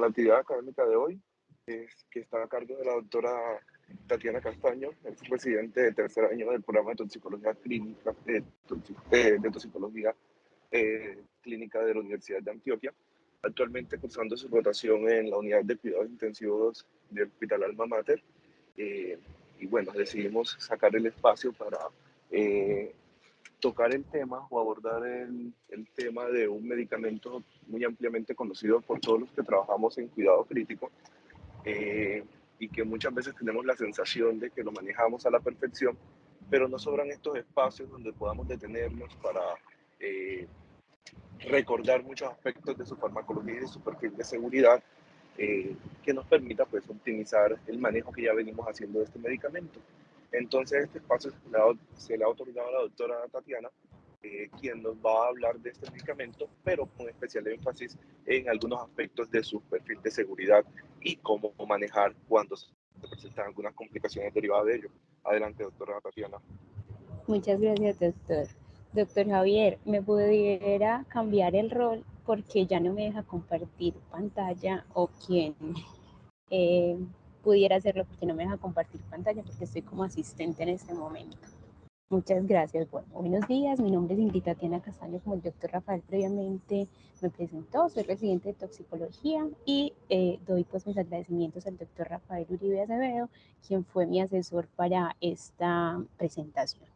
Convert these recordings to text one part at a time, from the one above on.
la actividad académica de hoy, que está a cargo de la doctora Tatiana Castaño, es residente de tercer año del programa de toxicología clínica, de toxicología clínica de la Universidad de Antioquia, actualmente cursando su rotación en la unidad de cuidados intensivos del Hospital Alma Mater. Y bueno, decidimos sacar el espacio para tocar el tema o abordar el tema de un medicamento muy ampliamente conocido por todos los que trabajamos en cuidado crítico, y que muchas veces tenemos la sensación de que lo manejamos a la perfección, pero nos sobran estos espacios donde podamos detenernos para recordar muchos aspectos de su farmacología y de su perfil de seguridad, que nos permita pues optimizar el manejo que ya venimos haciendo de este medicamento. Entonces este espacio se le ha otorgado a la doctora Tatiana, quien nos va a hablar de este medicamento, pero con especial énfasis en algunos aspectos de su perfil de seguridad y cómo manejar cuando se presentan algunas complicaciones derivadas de ello. Adelante, doctora Tatiana. Muchas gracias, doctor. Doctor Javier, ¿me pudiera cambiar el rol porque ya no me deja compartir pantalla o quien eh, pudiera hacerlo porque no me deja compartir pantalla porque estoy como asistente en este momento? Muchas gracias. Bueno, buenos días. Mi nombre es Ingrid Tatiana Castaño, como el doctor Rafael previamente me presentó. Soy residente de toxicología y doy pues mis agradecimientos al doctor Rafael Uribe Acevedo, quien fue mi asesor para esta presentación.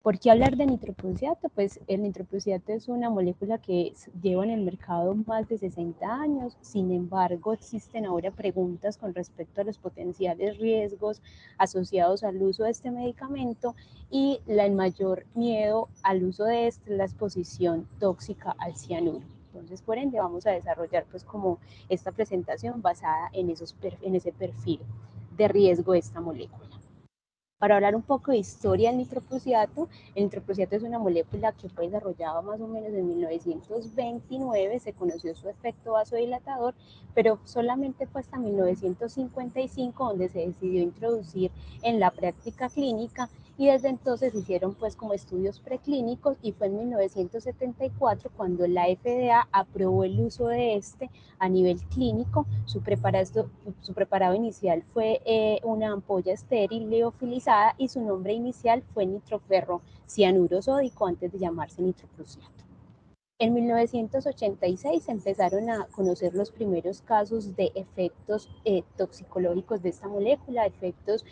¿Por qué hablar de nitroprusiato? Pues el nitroprusiato es una molécula que lleva en el mercado más de 60 años, sin embargo existen ahora preguntas con respecto a los potenciales riesgos asociados al uso de este medicamento y el mayor miedo al uso de este es la exposición tóxica al cianuro. Entonces, por ende, vamos a desarrollar pues como esta presentación basada en ese perfil de riesgo de esta molécula. Para hablar un poco de historia del nitroprusiato, el nitroprusiato es una molécula que fue desarrollada más o menos en 1929, se conoció su efecto vasodilatador, pero solamente fue hasta 1955 donde se decidió introducir en la práctica clínica y desde entonces se hicieron pues como estudios preclínicos y fue en 1974 cuando la FDA aprobó el uso de este a nivel clínico. Su preparado inicial fue una ampolla estéril liofilizada y su nombre inicial fue nitroferrocianuro sódico antes de llamarse nitroprusiato. En 1986 se empezaron a conocer los primeros casos de efectos toxicológicos de esta molécula, efectos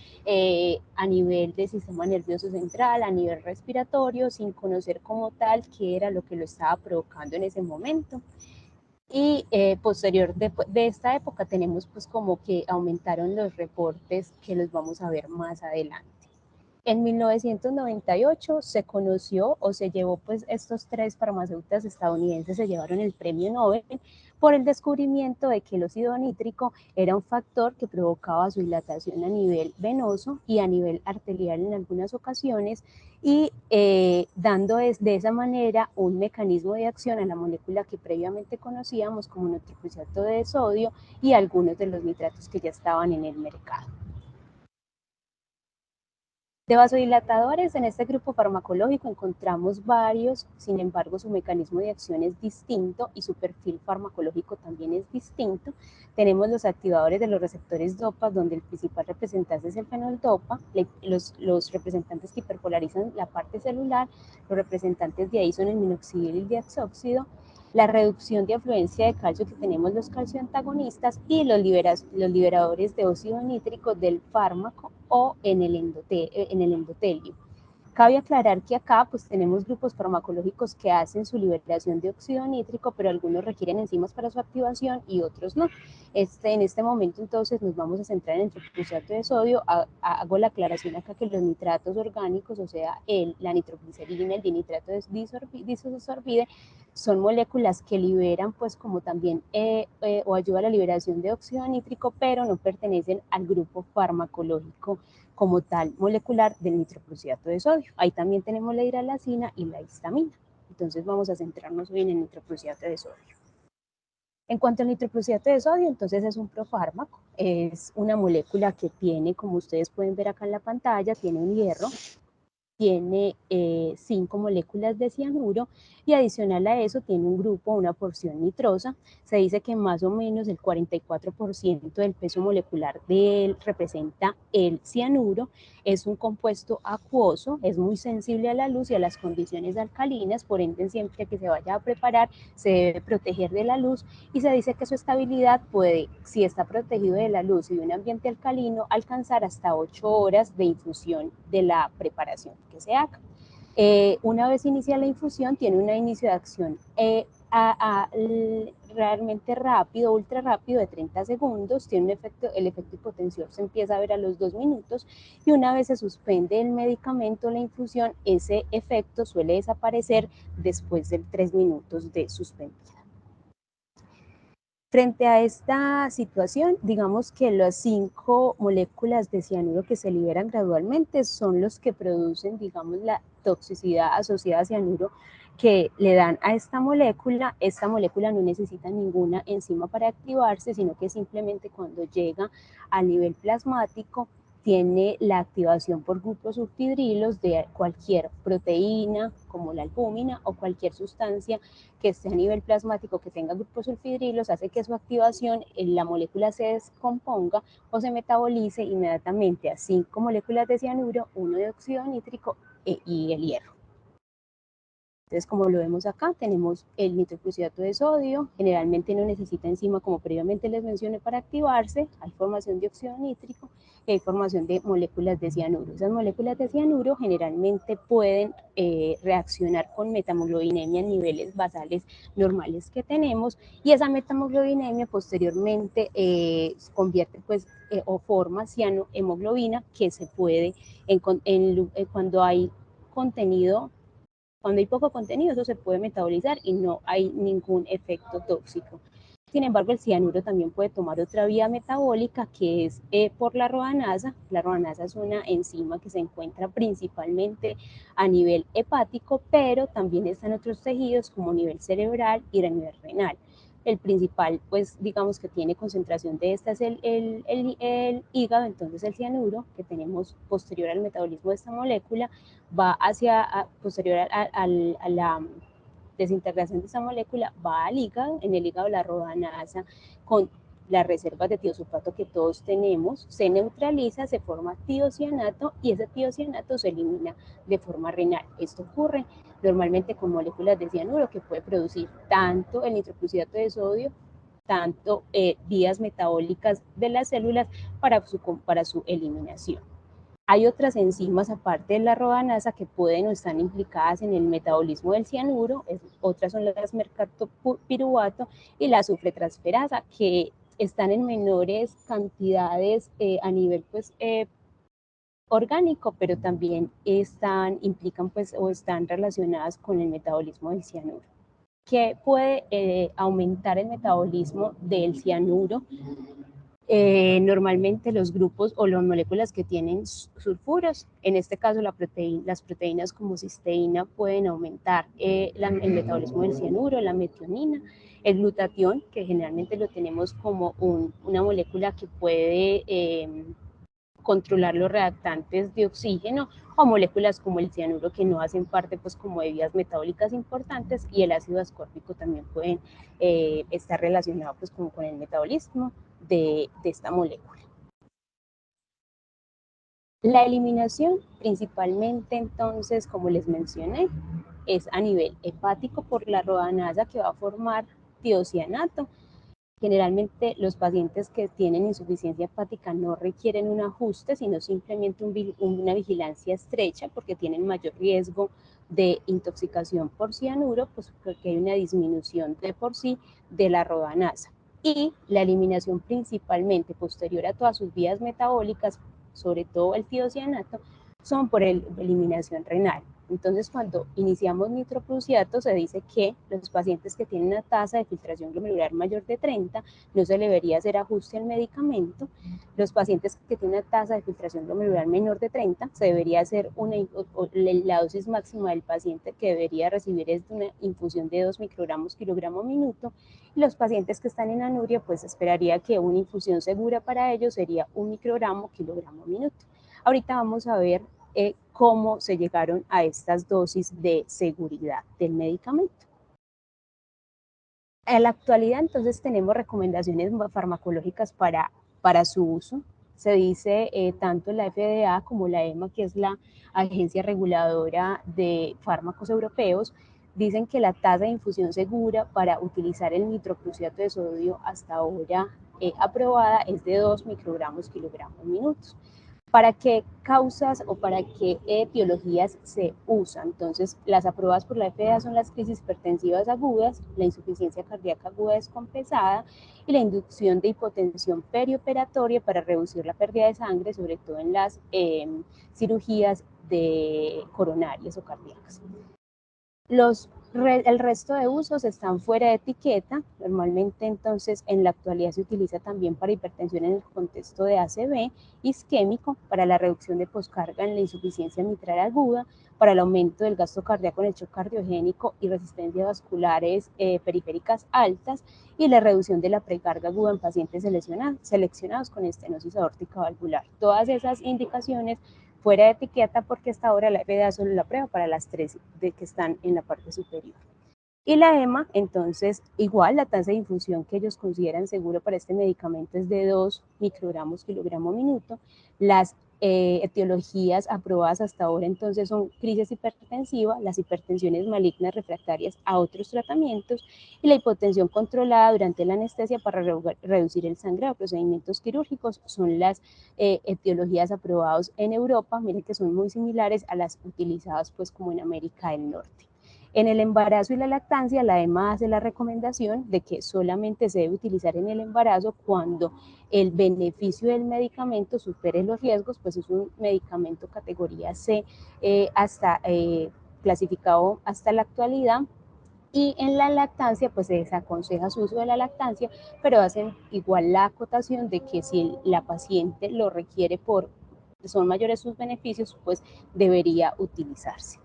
a nivel del sistema nervioso central, a nivel respiratorio, sin conocer como tal qué era lo que lo estaba provocando en ese momento. Y posterior de esta época tenemos pues como que aumentaron los reportes que los vamos a ver más adelante. En 1998 se conoció o se llevó pues estos tres farmacéuticas estadounidenses se llevaron el premio Nobel por el descubrimiento de que el óxido nítrico era un factor que provocaba vasodilatación a nivel venoso y a nivel arterial en algunas ocasiones y dando de esa manera un mecanismo de acción a la molécula que previamente conocíamos como nitroprusiato de sodio y algunos de los nitratos que ya estaban en el mercado. De vasodilatadores, en este grupo farmacológico encontramos varios, sin embargo su mecanismo de acción es distinto y su perfil farmacológico también es distinto. Tenemos los activadores de los receptores DOPA, donde el principal representante es el fenol-DOPA, los representantes que hiperpolarizan la parte celular, los representantes de ahí son el minoxidil y el diaxóxido, la reducción de afluencia de calcio que tenemos los calcioantagonistas y los liberadores de óxido nítrico del fármaco o en el endotelio. Cabe aclarar que acá pues tenemos grupos farmacológicos que hacen su liberación de óxido nítrico, pero algunos requieren enzimas para su activación y otros no. En este momento entonces nos vamos a centrar en el nitroprusiato de sodio. Hago la aclaración acá que los nitratos orgánicos, o sea, la nitroglicerina, el dinitrato de disosorbide, son moléculas que liberan pues como también o ayudan a la liberación de óxido nítrico, pero no pertenecen al grupo farmacológico como tal molecular del nitroprusiato de sodio. Ahí también tenemos la hidralazina y la histamina. Entonces vamos a centrarnos hoy en el nitroprusiato de sodio. En cuanto al nitroprusiato de sodio, entonces es un profármaco, es una molécula que tiene, como ustedes pueden ver acá en la pantalla, tiene un hierro tiene 5 moléculas de cianuro y adicional a eso tiene un grupo, una porción nitrosa. Se dice que más o menos el 44% del peso molecular de él representa el cianuro. Es un compuesto acuoso, es muy sensible a la luz y a las condiciones alcalinas, por ende siempre que se vaya a preparar se debe proteger de la luz y se dice que su estabilidad puede, si está protegido de la luz y de un ambiente alcalino, alcanzar hasta 8 horas de infusión de la preparación que se haga. Una vez inicia la infusión, tiene un inicio de acción realmente rápido, ultra rápido, de 30 segundos, tiene un efecto, el efecto hipotensor se empieza a ver a los 2 minutos y una vez se suspende el medicamento, la infusión, ese efecto suele desaparecer después de 3 minutos de suspendida. Frente a esta situación, digamos que las 5 moléculas de cianuro que se liberan gradualmente son los que producen, digamos, la toxicidad asociada a cianuro que le dan a esta molécula. Esta molécula no necesita ninguna enzima para activarse, sino que simplemente cuando llega al nivel plasmático tiene la activación por grupos sulfidrilos de cualquier proteína, como la albúmina, o cualquier sustancia que esté a nivel plasmático que tenga grupos sulfidrilos, hace que su activación, la molécula se descomponga o se metabolice inmediatamente a 5 moléculas de cianuro, 1 de óxido nítrico y el hierro. Entonces, como lo vemos acá, tenemos el nitrocruciato de sodio, generalmente no necesita enzima, como previamente les mencioné, para activarse, hay formación de óxido nítrico y hay formación de moléculas de cianuro. Esas moléculas de cianuro generalmente pueden reaccionar con metamoglobinemia en niveles basales normales que tenemos, y esa metamoglobinemia posteriormente convierte o forma cianohemoglobina, que se puede, cuando hay contenido. Cuando hay poco contenido, eso se puede metabolizar y no hay ningún efecto tóxico. Sin embargo, el cianuro también puede tomar otra vía metabólica, que es por la ROANasa. La ROANasa es una enzima que se encuentra principalmente a nivel hepático, pero también está en otros tejidos como a nivel cerebral y a nivel renal. El principal, pues digamos que tiene concentración de esta es el hígado. Entonces el cianuro que tenemos posterior al metabolismo de esta molécula va hacia, posterior a la desintegración de esta molécula, va al hígado. En el hígado la ROANasa, con las reservas de tiosulfato que todos tenemos, se neutraliza, se forma tiocianato y ese tiocianato se elimina de forma renal. Esto ocurre normalmente con moléculas de cianuro que puede producir tanto el nitrocruciato de sodio, tanto vías metabólicas de las células para su eliminación. Hay otras enzimas aparte de la ROANasa que pueden o están implicadas en el metabolismo del cianuro. Otras son las mercaptopiruvato y la azufretransferasa, que están en menores cantidades a nivel orgánico, pero también implican o están relacionadas con el metabolismo del cianuro, que puede aumentar el metabolismo del cianuro. Normalmente los grupos o las moléculas que tienen sulfuros, en este caso las proteínas como cisteína, pueden aumentar el metabolismo del cianuro, la metionina, el glutatión, que generalmente lo tenemos como una molécula que puede controlar los reactantes de oxígeno, o moléculas como el cianuro que no hacen parte como de vías metabólicas importantes, y el ácido ascórbico también pueden estar relacionados como con el metabolismo de esta molécula. La eliminación principalmente, entonces, como les mencioné, es a nivel hepático por la ROANasa, que va a formar tiocianato. Generalmente los pacientes que tienen insuficiencia hepática no requieren un ajuste, sino simplemente una vigilancia estrecha, porque tienen mayor riesgo de intoxicación por cianuro, pues porque hay una disminución de por sí de la ROANasa. Y la eliminación principalmente posterior a todas sus vías metabólicas, sobre todo el tiocianato, son por eliminación renal. Entonces, cuando iniciamos nitroprusiato, se dice que los pacientes que tienen una tasa de filtración glomerular mayor de 30, no se le debería hacer ajuste al medicamento. Los pacientes que tienen una tasa de filtración glomerular menor de 30, se debería hacer la dosis máxima del paciente que debería recibir es de una infusión de 2 microgramos kilogramo minuto. Y los pacientes que están en anuria, pues esperaría que una infusión segura para ellos sería 1 microgramo kilogramo minuto. Ahorita vamos a ver cómo se llegaron a estas dosis de seguridad del medicamento. En la actualidad, entonces, tenemos recomendaciones farmacológicas para su uso. Se dice tanto la FDA como la EMA, que es la Agencia Reguladora de Fármacos Europeos, dicen que la tasa de infusión segura para utilizar el nitrocruciato de sodio hasta ahora aprobada es de 2 microgramos kilogramos minutos. ¿Para qué causas o para qué etiologías se usa? Entonces, las aprobadas por la FDA son las crisis hipertensivas agudas, la insuficiencia cardíaca aguda descompensada y la inducción de hipotensión perioperatoria para reducir la pérdida de sangre, sobre todo en las cirugías coronarias o cardíacas. El resto de usos están fuera de etiqueta. Normalmente, entonces, en la actualidad se utiliza también para hipertensión en el contexto de ACV, isquémico, para la reducción de poscarga en la insuficiencia mitral aguda, para el aumento del gasto cardíaco en el shock cardiogénico y resistencias vasculares periféricas altas, y la reducción de la precarga aguda en pacientes seleccionados con estenosis aórtica valvular. Todas esas indicaciones fuera de etiqueta, porque hasta ahora la FDA solo la prueba para las 3 que están en la parte superior. Y la EMA, entonces, igual la tasa de infusión que ellos consideran seguro para este medicamento es de 2 microgramos kilogramo minuto. Las etiologías aprobadas hasta ahora entonces son crisis hipertensiva, las hipertensiones malignas refractarias a otros tratamientos y la hipotensión controlada durante la anestesia para reducir el sangrado. Procedimientos quirúrgicos son las etiologías aprobadas en Europa. Miren que son muy similares a las utilizadas pues como en América del Norte. En el embarazo y la lactancia, la EMA hace la recomendación de que solamente se debe utilizar en el embarazo cuando el beneficio del medicamento supere los riesgos, pues es un medicamento categoría C clasificado hasta la actualidad. Y en la lactancia, pues se desaconseja su uso de la lactancia, pero hacen igual la acotación de que si la paciente lo requiere son mayores sus beneficios, pues debería utilizarse.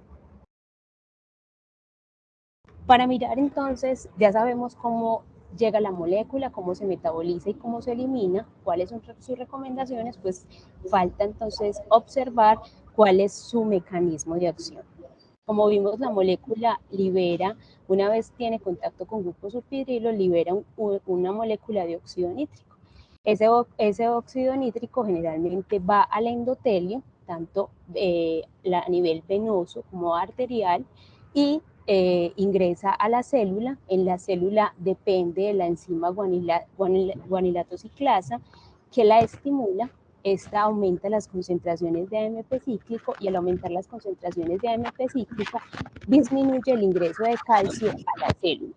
Para mirar entonces, ya sabemos cómo llega la molécula, cómo se metaboliza y cómo se elimina, cuáles son sus recomendaciones, pues falta entonces observar cuál es su mecanismo de acción. Como vimos, la molécula libera, una vez tiene contacto con glucosulfidrilo, libera una molécula de óxido nítrico. Ese óxido nítrico generalmente va al endotelio, tanto a nivel venoso como arterial, y ingresa a la célula. En la célula depende de la enzima guanilato ciclasa, que la estimula. Esta aumenta las concentraciones de AMP cíclico, y al aumentar las concentraciones de AMP cíclico disminuye el ingreso de calcio a la célula.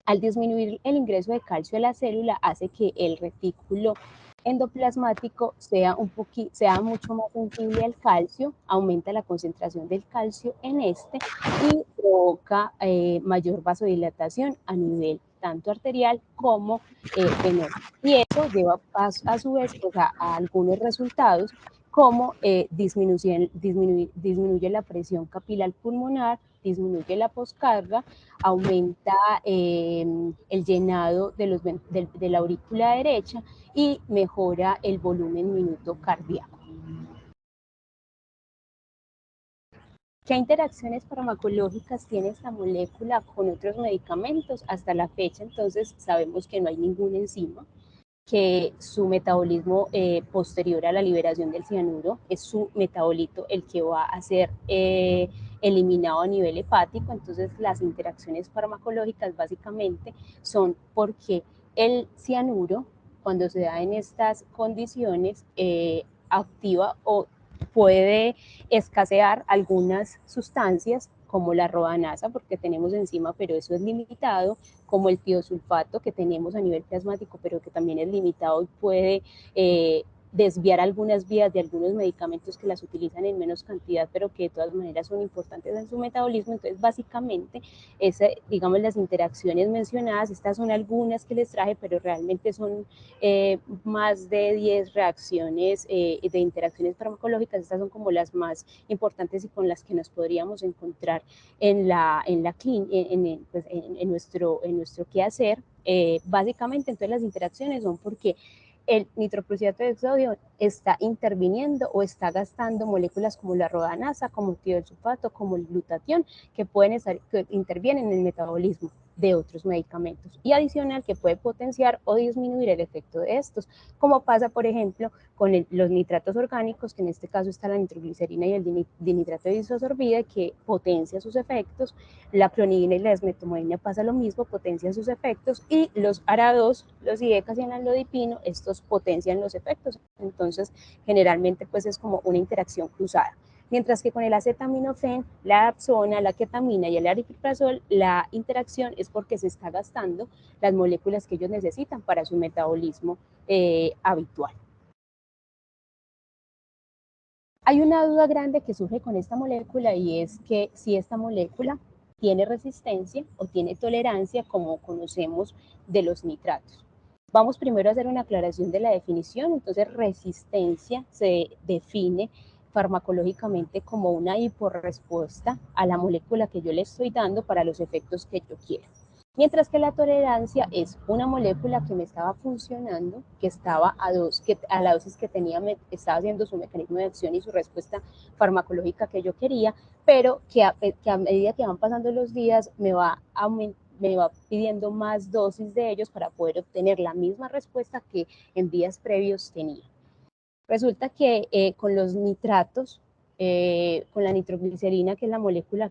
Al disminuir el ingreso de calcio a la célula, hace que el retículo endoplasmático sea mucho más sensible al calcio, aumenta la concentración del calcio en este y provoca mayor vasodilatación a nivel tanto arterial como venoso. Y eso lleva a su vez pues, a algunos resultados, como disminuye la presión capilar pulmonar, disminuye la poscarga, aumenta el llenado de la aurícula derecha y mejora el volumen minuto cardíaco. ¿Qué interacciones farmacológicas tiene esta molécula con otros medicamentos? Hasta la fecha, entonces, sabemos que no hay ninguna enzima, que su metabolismo posterior a la liberación del cianuro es su metabolito el que va a ser eliminado a nivel hepático. Entonces, las interacciones farmacológicas básicamente son porque el cianuro, cuando se da en estas condiciones, activa o puede escasear algunas sustancias como la rodanasa, porque tenemos enzima, pero eso es limitado, como el tiosulfato que tenemos a nivel plasmático, pero que también es limitado y puede desviar algunas vías de algunos medicamentos que las utilizan en menos cantidad, pero que de todas maneras son importantes en su metabolismo. Entonces, básicamente, digamos, las interacciones mencionadas, estas son algunas que les traje, pero realmente son más de 10 reacciones de interacciones farmacológicas. Estas son como las más importantes y con las que nos podríamos encontrar en nuestro quehacer. Básicamente, entonces, las interacciones son porque el nitroprusiato de sodio está interviniendo o está gastando moléculas como la rodanasa, como el tiosulfato, como el glutatión, que intervienen en el metabolismo de otros medicamentos, y adicional que puede potenciar o disminuir el efecto de estos, como pasa por ejemplo con los nitratos orgánicos, que en este caso está la nitroglicerina y el dinitrato de disosorbida, que potencia sus efectos. La clonidina y la desmetomedina pasa lo mismo, potencian sus efectos, y los ARA2, los IECAS y el amlodipino, estos potencian los efectos. Entonces generalmente pues es como una interacción cruzada. Mientras que con el acetaminofén, la dapsona, la ketamina y el aripiprazol, la interacción es porque se está gastando las moléculas que ellos necesitan para su metabolismo habitual. Hay una duda grande que surge con esta molécula, y es que si esta molécula tiene resistencia o tiene tolerancia, como conocemos de los nitratos. Vamos primero a hacer una aclaración de la definición. Entonces, resistencia se define farmacológicamente como una hiporrespuesta a la molécula que yo le estoy dando para los efectos que yo quiero. Mientras que la tolerancia es una molécula que me estaba funcionando, que estaba a la dosis que tenía, estaba haciendo su mecanismo de acción y su respuesta farmacológica que yo quería, pero que a medida que van pasando los días me va pidiendo más dosis de ellos para poder obtener la misma respuesta que en días previos tenía. Resulta que con los nitratos, con la nitroglicerina, que es la molécula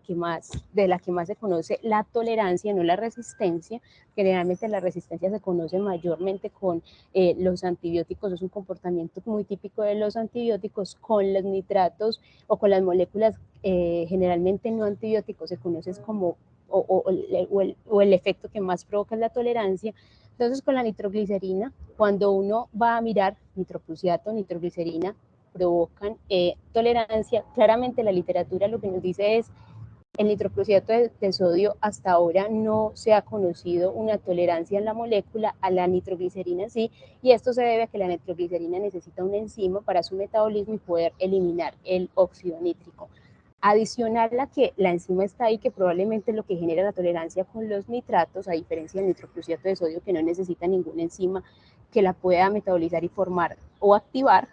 de la que más se conoce la tolerancia, no la resistencia. Generalmente la resistencia se conoce mayormente con los antibióticos, es un comportamiento muy típico de los antibióticos. Con los nitratos o con las moléculas generalmente no antibióticos se conoce como o el efecto que más provoca es la tolerancia. Entonces, con la nitroglicerina, cuando uno va a mirar nitroprusiato, nitroglicerina, provocan tolerancia. Claramente la literatura lo que nos dice es el nitroprusiato de sodio, hasta ahora no se ha conocido una tolerancia en la molécula a la nitroglicerina sí, y esto se debe a que la nitroglicerina necesita una enzima para su metabolismo y poder eliminar el óxido nítrico. Adicional a que la enzima está ahí, que probablemente es lo que genera la tolerancia con los nitratos, a diferencia del nitroprusiato de sodio, que no necesita ninguna enzima que la pueda metabolizar y formar o activar.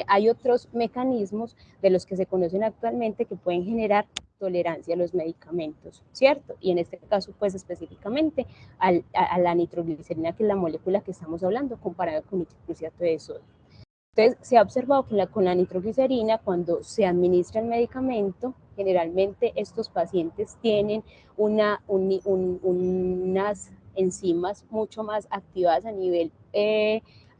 Hay otros mecanismos de los que se conocen actualmente que pueden generar tolerancia a los medicamentos, ¿cierto? Y en este caso, pues específicamente a la nitroglicerina, que es la molécula que estamos hablando, comparada con nitroprusiato de sodio. Entonces, se ha observado que con la nitroglicerina, cuando se administra el medicamento, generalmente estos pacientes tienen unas enzimas mucho más activadas a nivel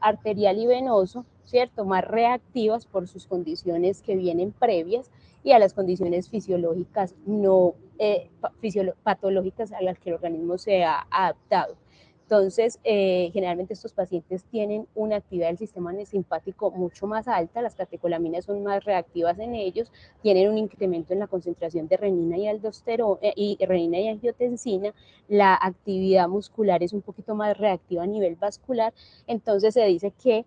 arterial y venoso, ¿cierto? Más reactivas por sus condiciones que vienen previas y a las condiciones fisiológicas no patológicas a las que el organismo se ha adaptado. Entonces, generalmente estos pacientes tienen una actividad del sistema simpático mucho más alta, las catecolaminas son más reactivas en ellos, tienen un incremento en la concentración de renina y aldosterona y renina y angiotensina, la actividad muscular es un poquito más reactiva a nivel vascular. Entonces se dice que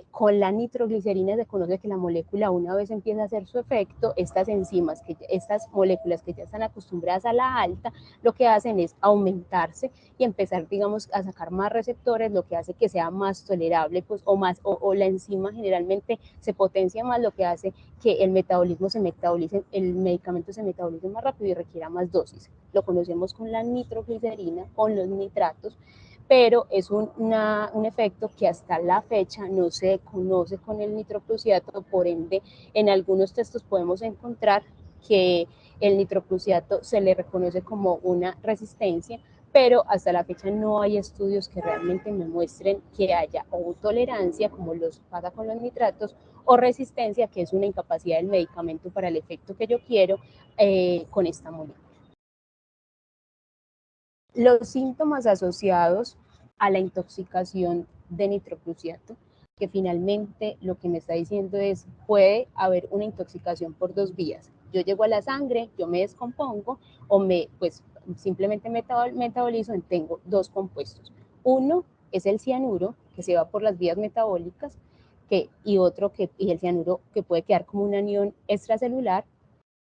con la nitroglicerina se conoce que la molécula, una vez empieza a hacer su efecto, estas enzimas, estas moléculas que ya están acostumbradas a la alta, lo que hacen es aumentarse y empezar, digamos, a sacar más receptores, lo que hace que sea más tolerable, pues, o la enzima generalmente se potencia más, lo que hace que el medicamento se metabolice más rápido y requiera más dosis. Lo conocemos con la nitroglicerina, con los nitratos, pero es un efecto que hasta la fecha no se conoce con el nitroprusiato. Por ende, en algunos textos podemos encontrar que el nitroprusiato se le reconoce como una resistencia, pero hasta la fecha no hay estudios que realmente me muestren que haya o tolerancia, como los pasa con los nitratos, o resistencia, que es una incapacidad del medicamento para el efecto que yo quiero con esta molécula. Los síntomas asociados a la intoxicación de nitroprusiato, que finalmente lo que me está diciendo es, puede haber una intoxicación por dos vías. Yo llego a la sangre, yo me descompongo o pues simplemente metabolizo, tengo dos compuestos. Uno es el cianuro, que se va por las vías metabólicas, y el cianuro que puede quedar como un anión extracelular.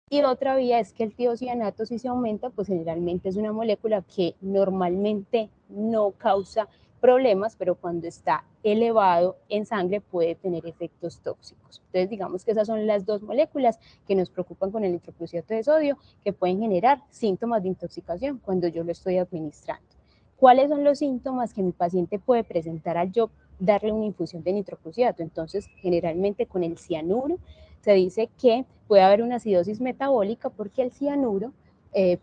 Y otra vía es que el tiocianato, si se aumenta, pues generalmente es una molécula que normalmente no causa problemas, pero cuando está elevado en sangre puede tener efectos tóxicos. Entonces, digamos que esas son las dos moléculas que nos preocupan con el nitroprusiato de sodio, que pueden generar síntomas de intoxicación cuando yo lo estoy administrando. ¿Cuáles son los síntomas que mi paciente puede presentar al yo darle una infusión de nitroprusiato? Entonces, generalmente con el cianuro se dice que puede haber una acidosis metabólica porque el cianuro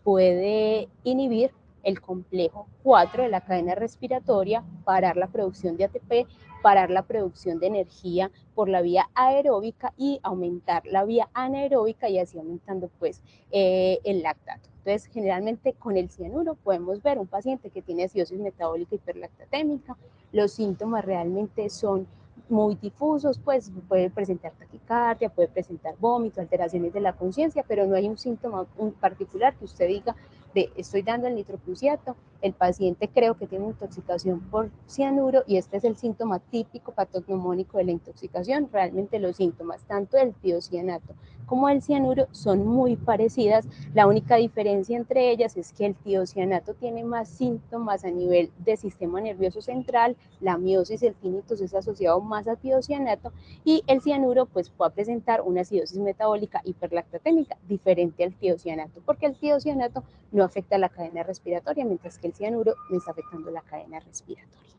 puede inhibir el complejo 4 de la cadena respiratoria, parar la producción de ATP, parar la producción de energía por la vía aeróbica y aumentar la vía anaeróbica y así aumentando pues el lactato. Entonces, generalmente con el cianuro podemos ver un paciente que tiene acidosis metabólica hiperlactatémica. Los síntomas realmente son muy difusos, pues puede presentar taquicardia, puede presentar vómito, alteraciones de la conciencia, pero no hay un síntoma particular que usted diga de estoy dando el nitroprusiato, el paciente creo que tiene intoxicación por cianuro y este es el síntoma típico patognomónico de la intoxicación. Realmente los síntomas tanto del tiocianato como del cianuro son muy parecidas. La única diferencia entre ellas es que el tiocianato tiene más síntomas a nivel del sistema nervioso central, la miosis, el tinnitus es asociado más a tiocianato y el cianuro pues puede presentar una acidosis metabólica hiperlactatémica diferente al tiocianato, porque el tiocianato no afecta la cadena respiratoria, mientras que el cianuro me está afectando la cadena respiratoria.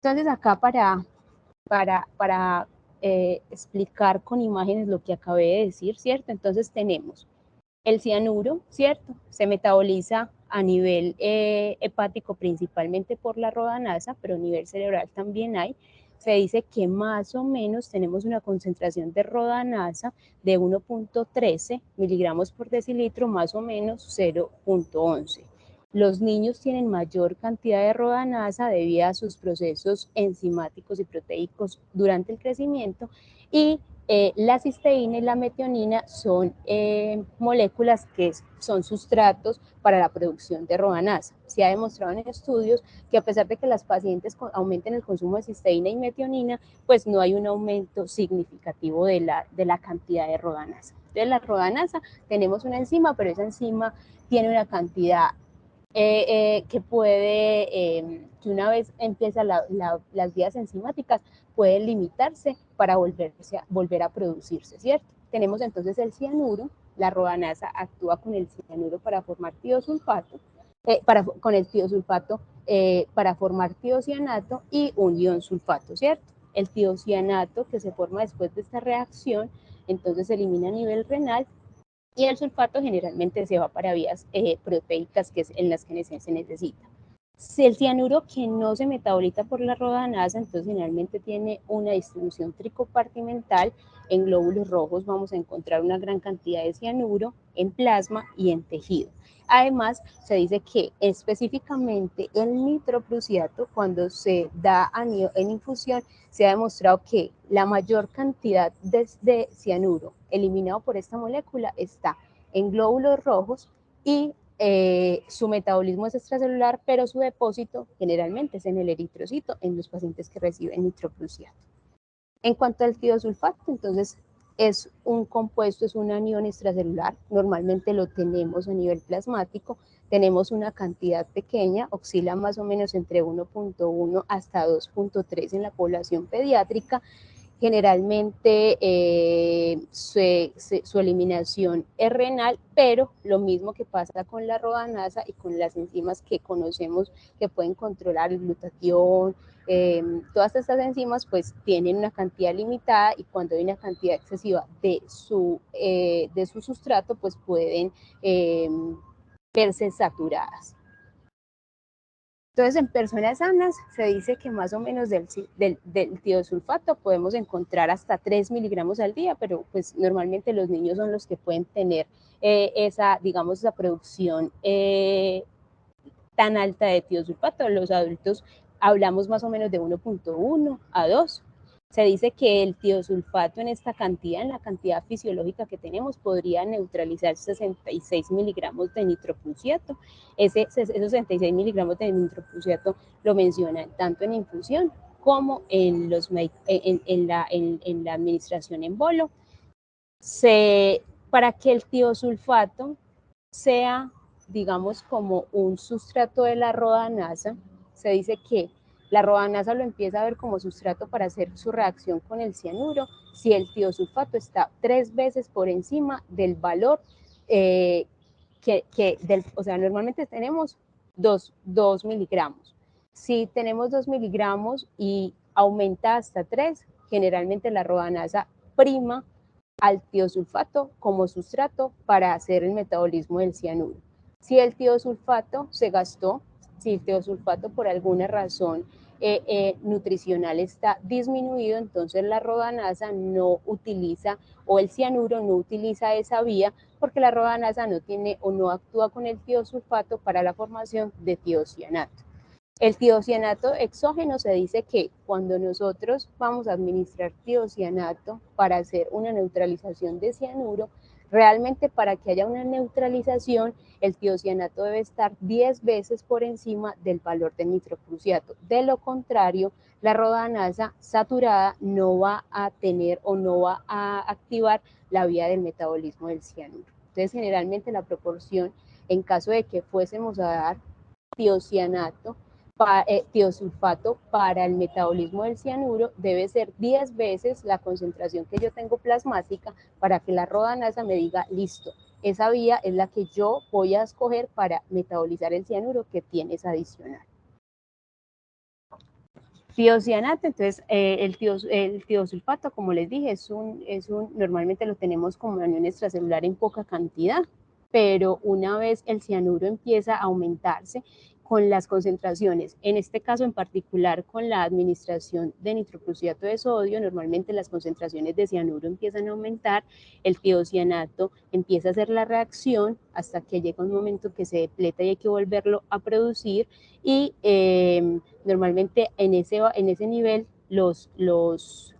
Entonces acá para explicar con imágenes lo que acabé de decir, ¿cierto? Entonces tenemos el cianuro, ¿cierto? Se metaboliza a nivel hepático principalmente por la rodanasa, pero a nivel cerebral también hay. Se dice que más o menos tenemos una concentración de rodanasa de 1.13 miligramos por decilitro, más o menos 0.11. Los niños tienen mayor cantidad de rodanasa debido a sus procesos enzimáticos y proteicos durante el crecimiento y la cisteína y la metionina son moléculas que son sustratos para la producción de rodanasa. Se ha demostrado en estudios que a pesar de que las pacientes aumenten el consumo de cisteína y metionina, pues no hay un aumento significativo de la cantidad de rodanasa. Entonces la rodanasa, tenemos una enzima, pero esa enzima tiene una cantidad que puede, que una vez empiezan las vías enzimáticas, pueden limitarse para volver a producirse, ¿cierto? Tenemos entonces el cianuro, la rodanasa actúa con el cianuro para formar tiosulfato, con el tiosulfato para formar tiocianato y un ion sulfato, ¿cierto? El tiocianato que se forma después de esta reacción, entonces se elimina a nivel renal y el sulfato generalmente se va para vías proteicas que es en las que se necesita. Si el cianuro que no se metaboliza por la rodanasa, entonces generalmente tiene una distribución tricopartimental. En glóbulos rojos vamos a encontrar una gran cantidad de cianuro en plasma y en tejido. Además, se dice que específicamente el nitroprusiato, cuando se da en infusión, se ha demostrado que la mayor cantidad de cianuro eliminado por esta molécula está en glóbulos rojos y su metabolismo es extracelular, pero su depósito generalmente es en el eritrocito en los pacientes que reciben nitroprusiato. En cuanto al tiosulfato, entonces es un compuesto, es un anión extracelular, normalmente lo tenemos a nivel plasmático, tenemos una cantidad pequeña, oscila más o menos entre 1.1 hasta 2.3 en la población pediátrica. Generalmente su eliminación es renal, pero lo mismo que pasa con la rodanasa y con las enzimas que conocemos que pueden controlar el glutatión, todas estas enzimas pues tienen una cantidad limitada y cuando hay una cantidad excesiva de su sustrato pues pueden verse saturadas. Entonces, en personas sanas se dice que más o menos del tiosulfato podemos encontrar hasta 3 miligramos al día, pero pues normalmente los niños son los que pueden tener esa producción tan alta de tiosulfato. Los adultos hablamos más o menos de 1.1 a 2. Se dice que el tiosulfato en esta cantidad, en la cantidad fisiológica que tenemos, podría neutralizar 66 miligramos de nitroprusiato. Esos 66 miligramos de nitroprusiato lo mencionan tanto en infusión como en la administración en bolo. Para que el tiosulfato sea, digamos, como un sustrato de la rodanasa, se dice que la rodanasa lo empieza a ver como sustrato para hacer su reacción con el cianuro si el tiosulfato está 3 veces por encima del valor o sea, normalmente tenemos 2 miligramos. Si tenemos 2 miligramos y aumenta hasta 3, generalmente la rodanasa prima al tiosulfato como sustrato para hacer el metabolismo del cianuro. Si el tiosulfato se gastó, si el tiosulfato por alguna razón nutricional está disminuido, entonces la rodanasa no utiliza, o el cianuro no utiliza esa vía, porque la rodanasa no tiene o no actúa con el tiosulfato para la formación de tiocianato. El tiocianato exógeno se dice que cuando nosotros vamos a administrar tiocianato para hacer una neutralización de cianuro, realmente para que haya una neutralización, el tiocianato debe estar 10 veces por encima del valor del nitrocruciato. De lo contrario, la rodanasa saturada no va a tener o no va a activar la vía del metabolismo del cianuro. Entonces, generalmente la proporción, en caso de que fuésemos a dar tiocianato, tiosulfato para el metabolismo del cianuro debe ser 10 veces la concentración que yo tengo plasmática para que la rodanasa me diga, listo, esa vía es la que yo voy a escoger para metabolizar el cianuro que tienes adicional. Tiocianato, entonces el tiosulfato, como les dije, normalmente lo tenemos como anión extracelular en poca cantidad, pero una vez el cianuro empieza a aumentarse con las concentraciones, en este caso en particular con la administración de nitrocruciato de sodio, normalmente las concentraciones de cianuro empiezan a aumentar, el tiocianato empieza a hacer la reacción hasta que llega un momento que se depleta y hay que volverlo a producir, y normalmente en ese nivel los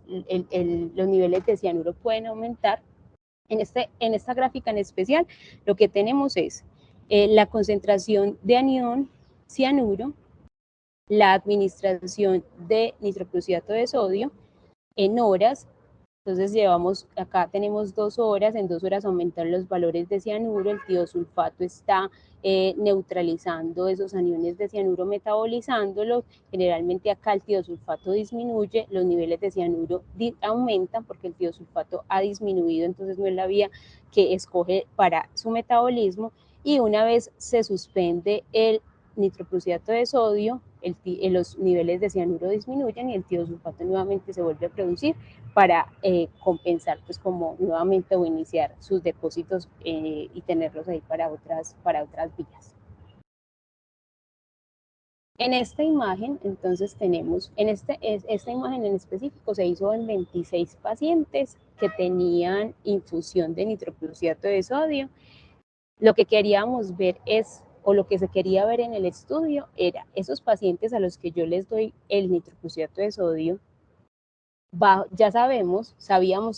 niveles de cianuro pueden aumentar. En esta gráfica en especial, lo que tenemos es la concentración de anión cianuro, la administración de nitrocruciato de sodio en horas. Entonces acá tenemos 2 horas, en 2 horas aumentan los valores de cianuro, el tiosulfato está neutralizando esos aniones de cianuro, metabolizándolos. Generalmente acá el tiosulfato disminuye, los niveles de cianuro aumentan porque el tiosulfato ha disminuido, entonces no es la vía que escoge para su metabolismo, y una vez se suspende el nitrocruciato de sodio, los niveles de cianuro disminuyen y el tiosulfato nuevamente se vuelve a producir para compensar, pues como nuevamente o iniciar sus depósitos y tenerlos ahí para otras vías. En esta imagen, entonces tenemos, esta imagen en específico se hizo en 26 pacientes que tenían infusión de nitrocruciato de sodio. Lo que queríamos ver o lo que se quería ver en el estudio era esos pacientes a los que yo les doy el nitrocruciato de sodio. Ya sabíamos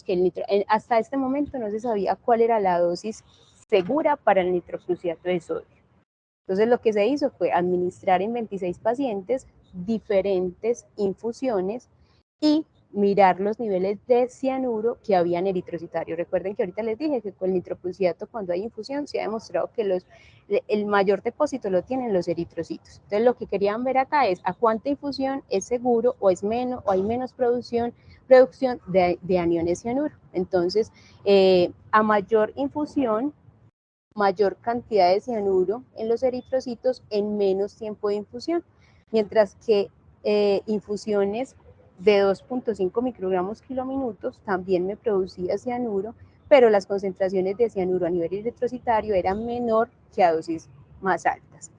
que hasta este momento no se sabía cuál era la dosis segura para el nitrocruciato de sodio. Entonces lo que se hizo fue administrar en 26 pacientes diferentes infusiones y mirar los niveles de cianuro que había en eritrocitario. Recuerden que ahorita les dije que con el nitrocruciato cuando hay infusión se ha demostrado que el mayor depósito lo tienen los eritrocitos. Entonces lo que querían ver acá es a cuánta infusión es seguro o es menos o hay menos producción de aniones cianuro. Entonces a mayor infusión, mayor cantidad de cianuro en los eritrocitos en menos tiempo de infusión, mientras que infusiones de 2.5 microgramos kilóminutos también me producía cianuro, pero las concentraciones de cianuro a nivel eritrocitario eran menor que a dosis más altas.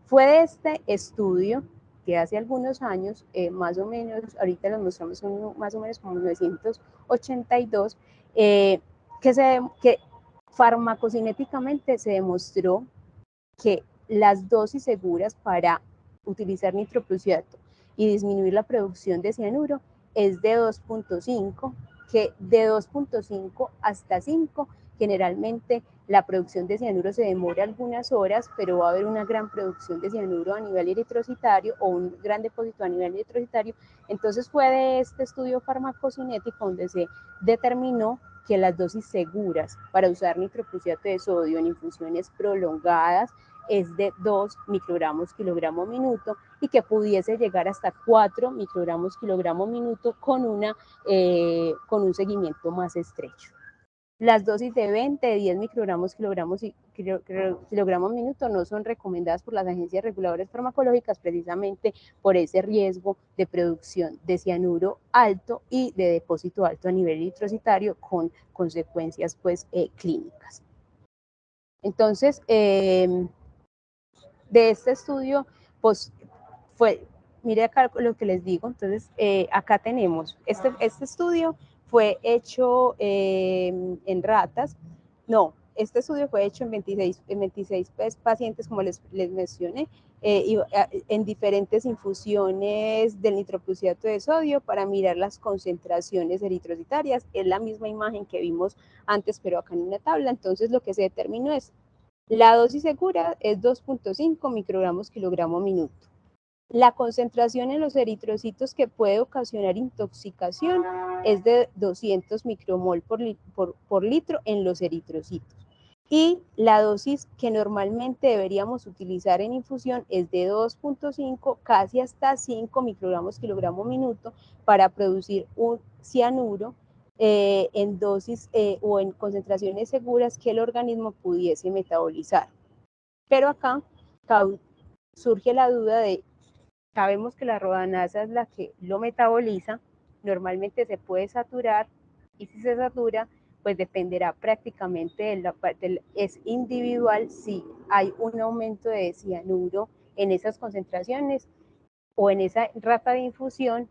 Fue de este estudio que hace algunos años, más o menos, ahorita los mostramos más o menos como 1982, que farmacocinéticamente se demostró que las dosis seguras para utilizar nitrocruciato y disminuir la producción de cianuro es de 2.5, que de 2.5 hasta 5, generalmente la producción de cianuro se demora algunas horas, pero va a haber una gran producción de cianuro a nivel eritrocitario o un gran depósito a nivel eritrocitario. Entonces fue de este estudio farmacocinético donde se determinó que las dosis seguras para usar nitrocruciato de sodio en infusiones prolongadas es de 2 microgramos kilogramo minuto y que pudiese llegar hasta 4 microgramos kilogramo minuto con un seguimiento más estrecho. Las dosis de 20, de 10 microgramos kilogramo minuto no son recomendadas por las agencias reguladoras farmacológicas precisamente por ese riesgo de producción de cianuro alto y de depósito alto a nivel eritrocitario con consecuencias pues clínicas. Entonces, de este estudio, pues mire acá lo que les digo, entonces acá tenemos, este estudio fue hecho en ratas, no, este estudio fue hecho en 26 pacientes, como les mencioné, en diferentes infusiones del nitroprusiato de sodio para mirar las concentraciones eritrocitarias. Es la misma imagen que vimos antes, pero acá en una tabla. Entonces, lo que se determinó es la dosis segura es 2.5 microgramos kilogramo minuto. La concentración en los eritrocitos que puede ocasionar intoxicación es de 200 micromol por litro en los eritrocitos. Y la dosis que normalmente deberíamos utilizar en infusión es de 2.5, casi hasta 5 microgramos kilogramo minuto para producir un cianuro en dosis o en concentraciones seguras que el organismo pudiese metabolizar. Pero acá surge la duda de, sabemos que la rodanasa es la que lo metaboliza, normalmente se puede saturar y si se satura, pues dependerá prácticamente es individual si hay un aumento de cianuro en esas concentraciones o en esa rata de infusión,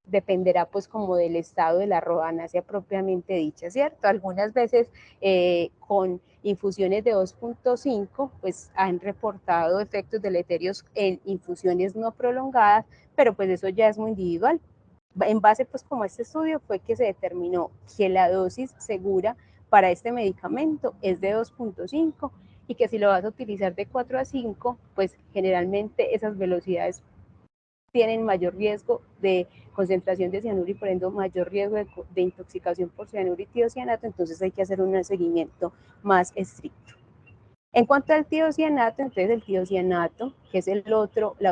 dependerá pues como del estado de la rodanácea propiamente dicha, ¿cierto? Algunas veces con infusiones de 2.5 pues han reportado efectos deleterios en infusiones no prolongadas, pero pues eso ya es muy individual. En base pues como a este estudio fue que se determinó que la dosis segura para este medicamento es de 2.5 y que si lo vas a utilizar de 4 a 5, pues generalmente esas velocidades tienen mayor riesgo de concentración de cianuro y por ende mayor riesgo de intoxicación por cianuro y tiocianato, entonces hay que hacer un seguimiento más estricto. En cuanto al tiocianato, entonces el tiocianato, que es la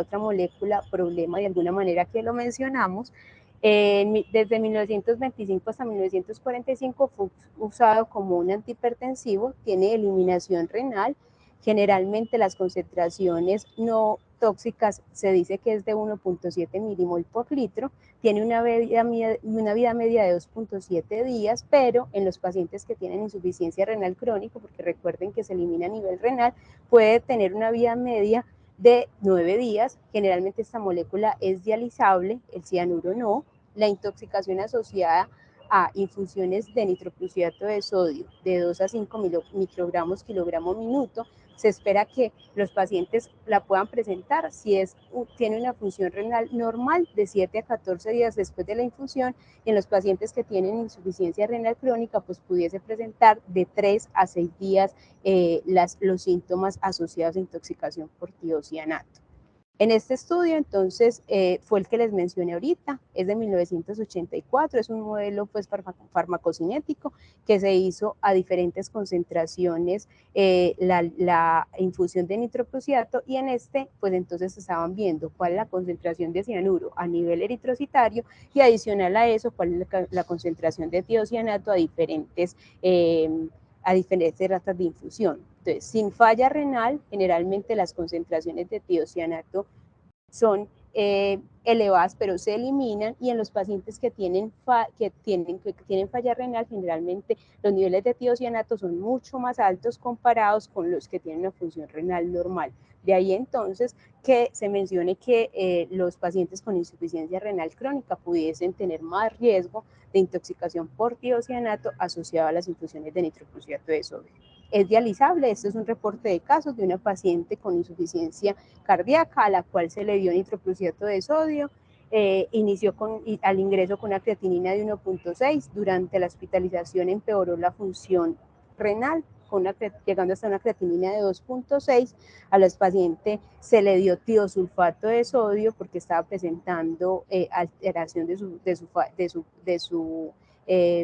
otra molécula problema de alguna manera que lo mencionamos, desde 1925 hasta 1945 fue usado como un antihipertensivo, tiene eliminación renal, generalmente las concentraciones no tóxicas se dice que es de 1.7 milimol por litro, tiene una vida media de 2.7 días, pero en los pacientes que tienen insuficiencia renal crónica, porque recuerden que se elimina a nivel renal, puede tener una vida media de 9 días. Generalmente esta molécula es dializable, el cianuro no. La intoxicación asociada a infusiones de nitroprusiato de sodio de 2 a 5 microgramos kilogramo minuto, se espera que los pacientes la puedan presentar si tiene una función renal normal de 7 a 14 días después de la infusión, y en los pacientes que tienen insuficiencia renal crónica pues pudiese presentar de 3 a 6 días los síntomas asociados a intoxicación por tiocianato. En este estudio, entonces, fue el que les mencioné ahorita, es de 1984, es un modelo pues farmacocinético que se hizo a diferentes concentraciones la infusión de nitroprusiato, y en este, pues entonces estaban viendo cuál es la concentración de cianuro a nivel eritrocitario y adicional a eso, cuál es la concentración de tiocianato a diferentes ratas de infusión. Entonces, sin falla renal, generalmente las concentraciones de tiocianato son elevadas, pero se eliminan, y en los pacientes que tienen falla renal, generalmente los niveles de tiocianato son mucho más altos comparados con los que tienen una función renal normal. De ahí entonces que se mencione que los pacientes con insuficiencia renal crónica pudiesen tener más riesgo de intoxicación por tiocianato asociado a las infusiones de nitroprusiato de sodio. Es dializable. Este es un reporte de casos de una paciente con insuficiencia cardíaca a la cual se le dio nitroprusiato de sodio. Inició al ingreso con una creatinina de 1.6, durante la hospitalización empeoró la función renal, llegando hasta una creatinina de 2.6. A los pacientes se le dio tiosulfato de sodio porque estaba presentando alteración de su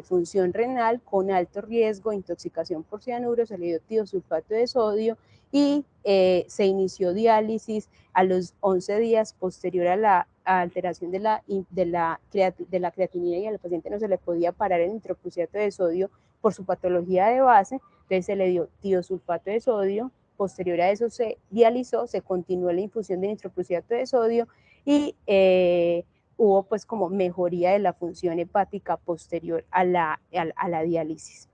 función renal con alto riesgo de intoxicación por cianuro, se le dio tiosulfato de sodio y se inició diálisis a los 11 días posterior a la alteración de la creatinina, y al paciente no se le podía parar el nitroprusiato de sodio por su patología de base. Entonces se le dio tiosulfato de sodio, posterior a eso se dializó, se continuó la infusión de nitroprusiato de sodio y hubo pues como mejoría de la función hepática posterior a la diálisis.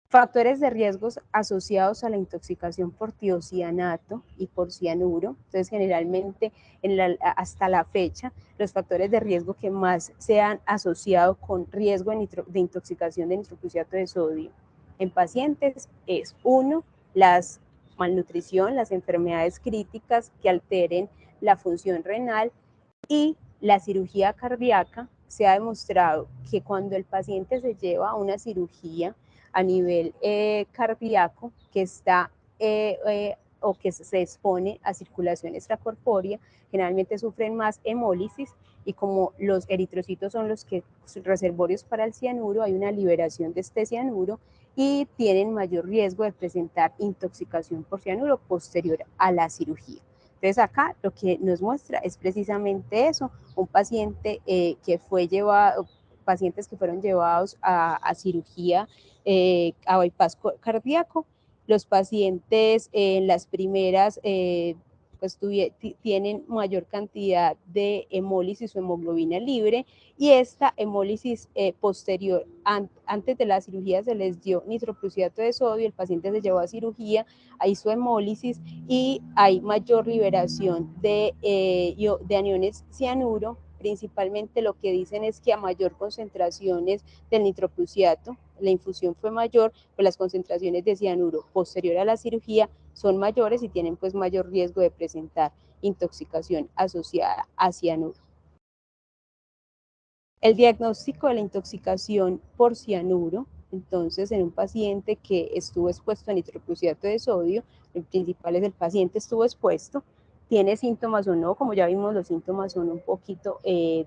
Factores de riesgos asociados a la intoxicación por tiocianato y por cianuro. Entonces, generalmente, hasta la fecha, los factores de riesgo que más se han asociado con riesgo de intoxicación de nitroprusiato de sodio en pacientes es, uno, la malnutrición, las enfermedades críticas que alteren la función renal, y la cirugía cardíaca. Se ha demostrado que cuando el paciente se lleva a una cirugía a nivel cardíaco que está o que se expone a circulación extracorpórea, generalmente sufren más hemólisis, y como los eritrocitos son los que reservorios para el cianuro, hay una liberación de este cianuro y tienen mayor riesgo de presentar intoxicación por cianuro posterior a la cirugía. Entonces acá lo que nos muestra es precisamente eso, un paciente que fue llevado, pacientes que fueron llevados a cirugía, a bypass cardíaco. Los pacientes en las primeras pues tienen mayor cantidad de hemólisis o hemoglobina libre, y esta hemólisis posterior, antes de la cirugía se les dio nitroprusiato de sodio, el paciente se llevó a cirugía, hizo hemólisis y hay mayor liberación de aniones cianuro. Principalmente lo que dicen es que a mayor concentraciones del nitroprusiato, la infusión fue mayor, pues las concentraciones de cianuro posterior a la cirugía son mayores y tienen pues mayor riesgo de presentar intoxicación asociada a cianuro. El diagnóstico de la intoxicación por cianuro, entonces en un paciente que estuvo expuesto a nitroprusiato de sodio, el principal es el paciente estuvo expuesto, tiene síntomas o no. Como ya vimos, los síntomas son un poquito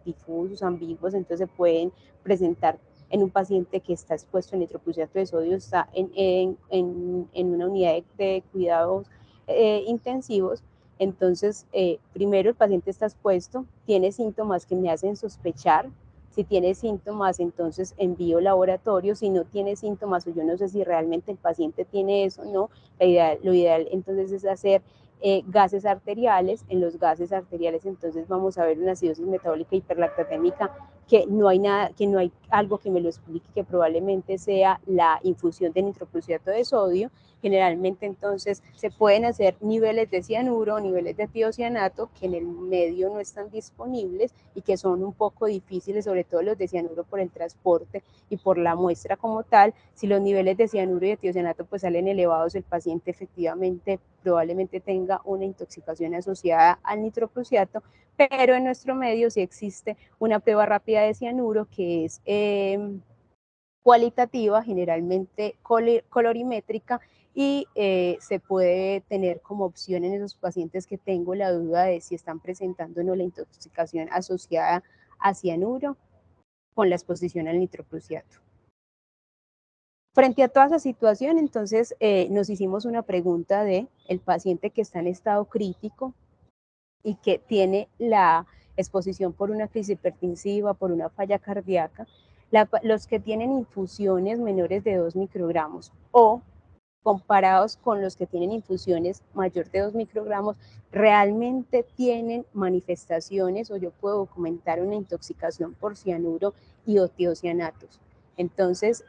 difusos, ambiguos, entonces se pueden presentar en un paciente que está expuesto a nitroprusiato de sodio, está en una unidad de cuidados intensivos. Entonces, primero el paciente está expuesto, tiene síntomas que me hacen sospechar. Si tiene síntomas, entonces envío laboratorio. Si no tiene síntomas o yo no sé si realmente el paciente tiene eso o no, lo ideal entonces es hacer gases arteriales. En los gases arteriales entonces vamos a ver una acidosis metabólica hiperlactatémica, que no hay algo que me lo explique, que probablemente sea la infusión de nitroprusiato de sodio. Generalmente entonces se pueden hacer niveles de cianuro, niveles de tiocianato, que en el medio no están disponibles y que son un poco difíciles, sobre todo los de cianuro por el transporte y por la muestra como tal. Si los niveles de cianuro y de tiocianato pues salen elevados, el paciente efectivamente probablemente tenga una intoxicación asociada al nitroprusiato, pero en nuestro medio sí existe una prueba rápida de cianuro que es cualitativa, generalmente colorimétrica, y se puede tener como opción en esos pacientes que tengo la duda de si están presentando o no la intoxicación asociada a cianuro con la exposición al nitroprusiato. Frente a toda esa situación, entonces nos hicimos una pregunta de el paciente que está en estado crítico y que tiene la exposición por una crisis hipertensiva, por una falla cardíaca, los que tienen infusiones menores de 2 microgramos o comparados con los que tienen infusiones mayor de 2 microgramos, realmente tienen manifestaciones, o yo puedo documentar una intoxicación por cianuro y o tiocianatos. Entonces,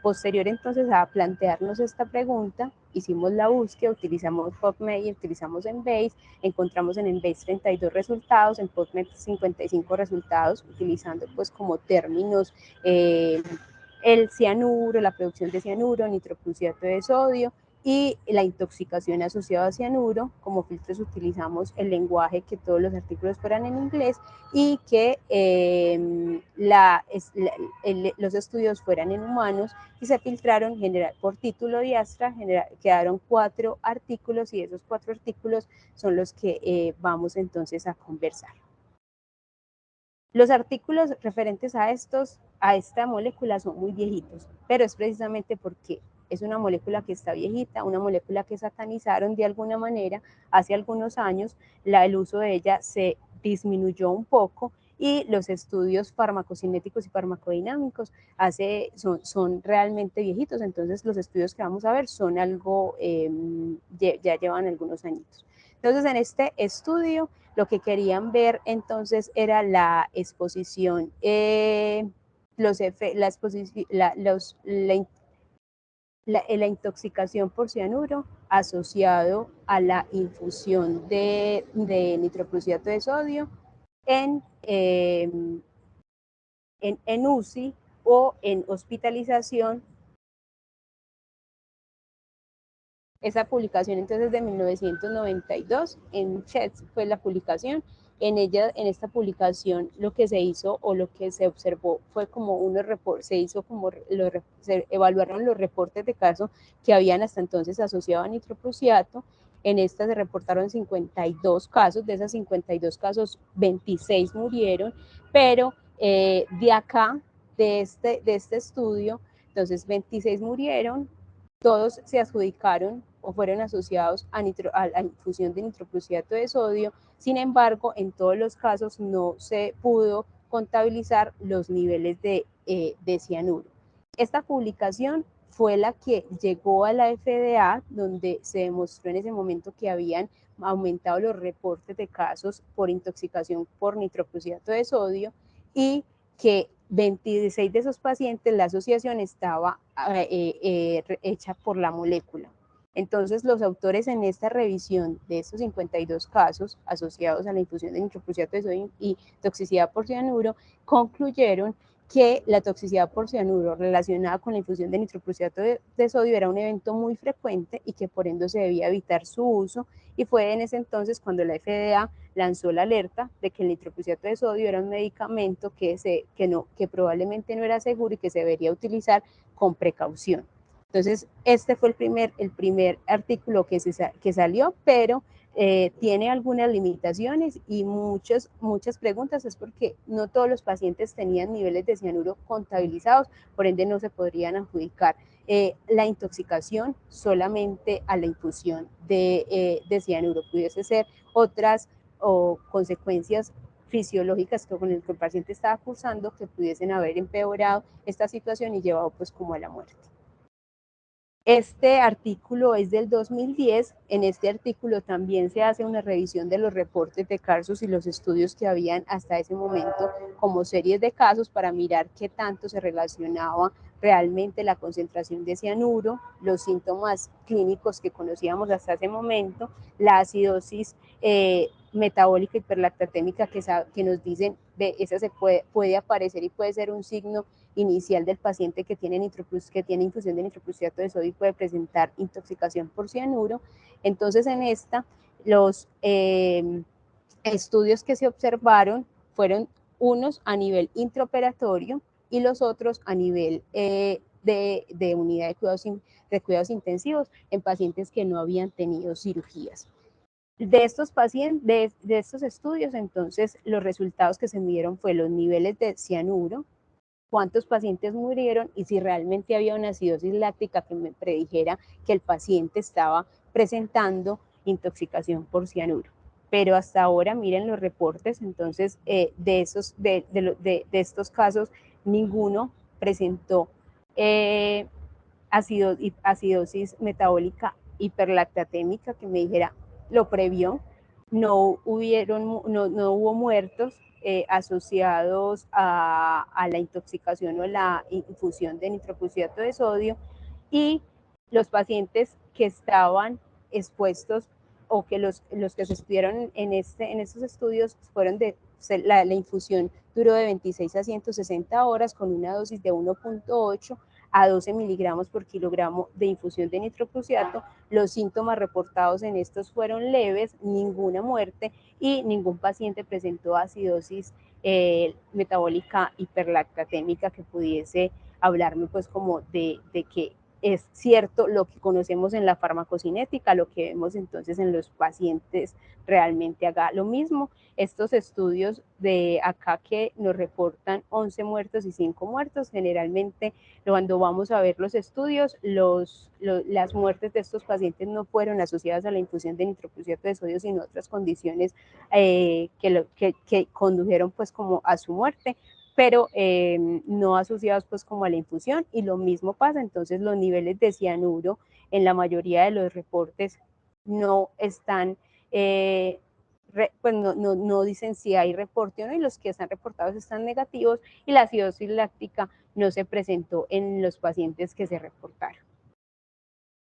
posterior entonces a plantearnos esta pregunta, hicimos la búsqueda, utilizamos PubMed y utilizamos Embase, encontramos en Embase 32 resultados, en PubMed 55 resultados, utilizando pues como términos el cianuro, la producción de cianuro, nitroprusiato de sodio y la intoxicación asociada a cianuro. Como filtros utilizamos el lenguaje, que todos los artículos fueran en inglés y que los estudios fueran en humanos, y se filtraron por título de Astra, quedaron 4 artículos, y esos 4 artículos son los que vamos entonces a conversar. Los artículos referentes a esta molécula son muy viejitos, pero es precisamente porque es una molécula que está viejita, una molécula que satanizaron de alguna manera hace algunos años, el uso de ella se disminuyó un poco y los estudios farmacocinéticos y farmacodinámicos son realmente viejitos, entonces los estudios que vamos a ver son algo, ya llevan algunos añitos. Entonces en este estudio lo que querían ver entonces era la exposición, la intoxicación por cianuro asociado a la infusión de nitroprusiato de sodio en UCI o en hospitalización. Esa publicación entonces de 1992 en CHEST fue la publicación. En esta publicación lo que se hizo o lo que se observó fue como se evaluaron los reportes de caso que habían hasta entonces asociado a nitroprusiato. En esta se reportaron 52 casos, de esos 52 casos 26 murieron, pero de acá, de este estudio, entonces 26 murieron, todos se adjudicaron o fueron asociados a la infusión de nitroprusiato de sodio. Sin embargo, en todos los casos no se pudo contabilizar los niveles de cianuro. Esta publicación fue la que llegó a la FDA, donde se demostró en ese momento que habían aumentado los reportes de casos por intoxicación por nitroprusiato de sodio y que 26 de esos pacientes la asociación estaba hecha por la molécula. Entonces, los autores en esta revisión de estos 52 casos asociados a la infusión de nitroprusiato de sodio y toxicidad por cianuro concluyeron que la toxicidad por cianuro relacionada con la infusión de nitroprusiato de sodio era un evento muy frecuente y que por ende se debía evitar su uso, y fue en ese entonces cuando la FDA lanzó la alerta de que el nitroprusiato de sodio era un medicamento que probablemente no era seguro y que se debería utilizar con precaución. Entonces, este fue el primer artículo que salió, pero tiene algunas limitaciones y muchas preguntas, es porque no todos los pacientes tenían niveles de cianuro contabilizados, por ende no se podrían adjudicar la intoxicación solamente a la infusión de cianuro. Pudiese ser otras o consecuencias fisiológicas que con el que el paciente estaba cursando que pudiesen haber empeorado esta situación y llevado pues como a la muerte. Este artículo es del 2010. En este artículo también se hace una revisión de los reportes de casos y los estudios que habían hasta ese momento como series de casos para mirar qué tanto se relacionaba realmente la concentración de cianuro, los síntomas clínicos que conocíamos hasta ese momento, la acidosis metabólica hiperlactatémica que nos dicen, esa puede aparecer y puede ser un signo inicial del paciente que tiene infusión de nitroprusiato de sodio y puede presentar intoxicación por cianuro. Entonces, en esta, los estudios que se observaron fueron unos a nivel intraoperatorio y los otros a nivel de unidad de cuidados intensivos en pacientes que no habían tenido cirugías. De estos pacientes, de estos estudios, entonces, los resultados que se midieron fue los niveles de cianuro, cuántos pacientes murieron y si realmente había una acidosis láctica que me predijera que el paciente estaba presentando intoxicación por cianuro. Pero hasta ahora, miren los reportes, entonces, de estos casos, ninguno presentó acidosis metabólica hiperlactatémica que me dijera lo previó. No hubo muertos asociados a la intoxicación o la infusión de nitroprusiato de sodio, y los pacientes que estaban expuestos o que los que se estudiaron en estos estudios fueron la infusión duró de 26 a 160 horas con una dosis de 1.8 a 12 miligramos por kilogramo de infusión de nitroprusiato. Los síntomas reportados en estos fueron leves, ninguna muerte y ningún paciente presentó acidosis metabólica hiperlactatémica que pudiese hablarme pues como de que es cierto lo que conocemos en la farmacocinética, lo que vemos entonces en los pacientes realmente haga lo mismo. Estos estudios de acá que nos reportan 11 muertos y 5 muertos, generalmente cuando vamos a ver los estudios, las muertes de estos pacientes no fueron asociadas a la infusión de nitroprusiato de sodio, sino otras condiciones que condujeron pues como a su muerte, pero no asociados pues como a la infusión. Y lo mismo pasa, entonces los niveles de cianuro en la mayoría de los reportes no están, pues no dicen si hay reporte o no, y los que están reportados están negativos, y la acidosis láctica no se presentó en los pacientes que se reportaron.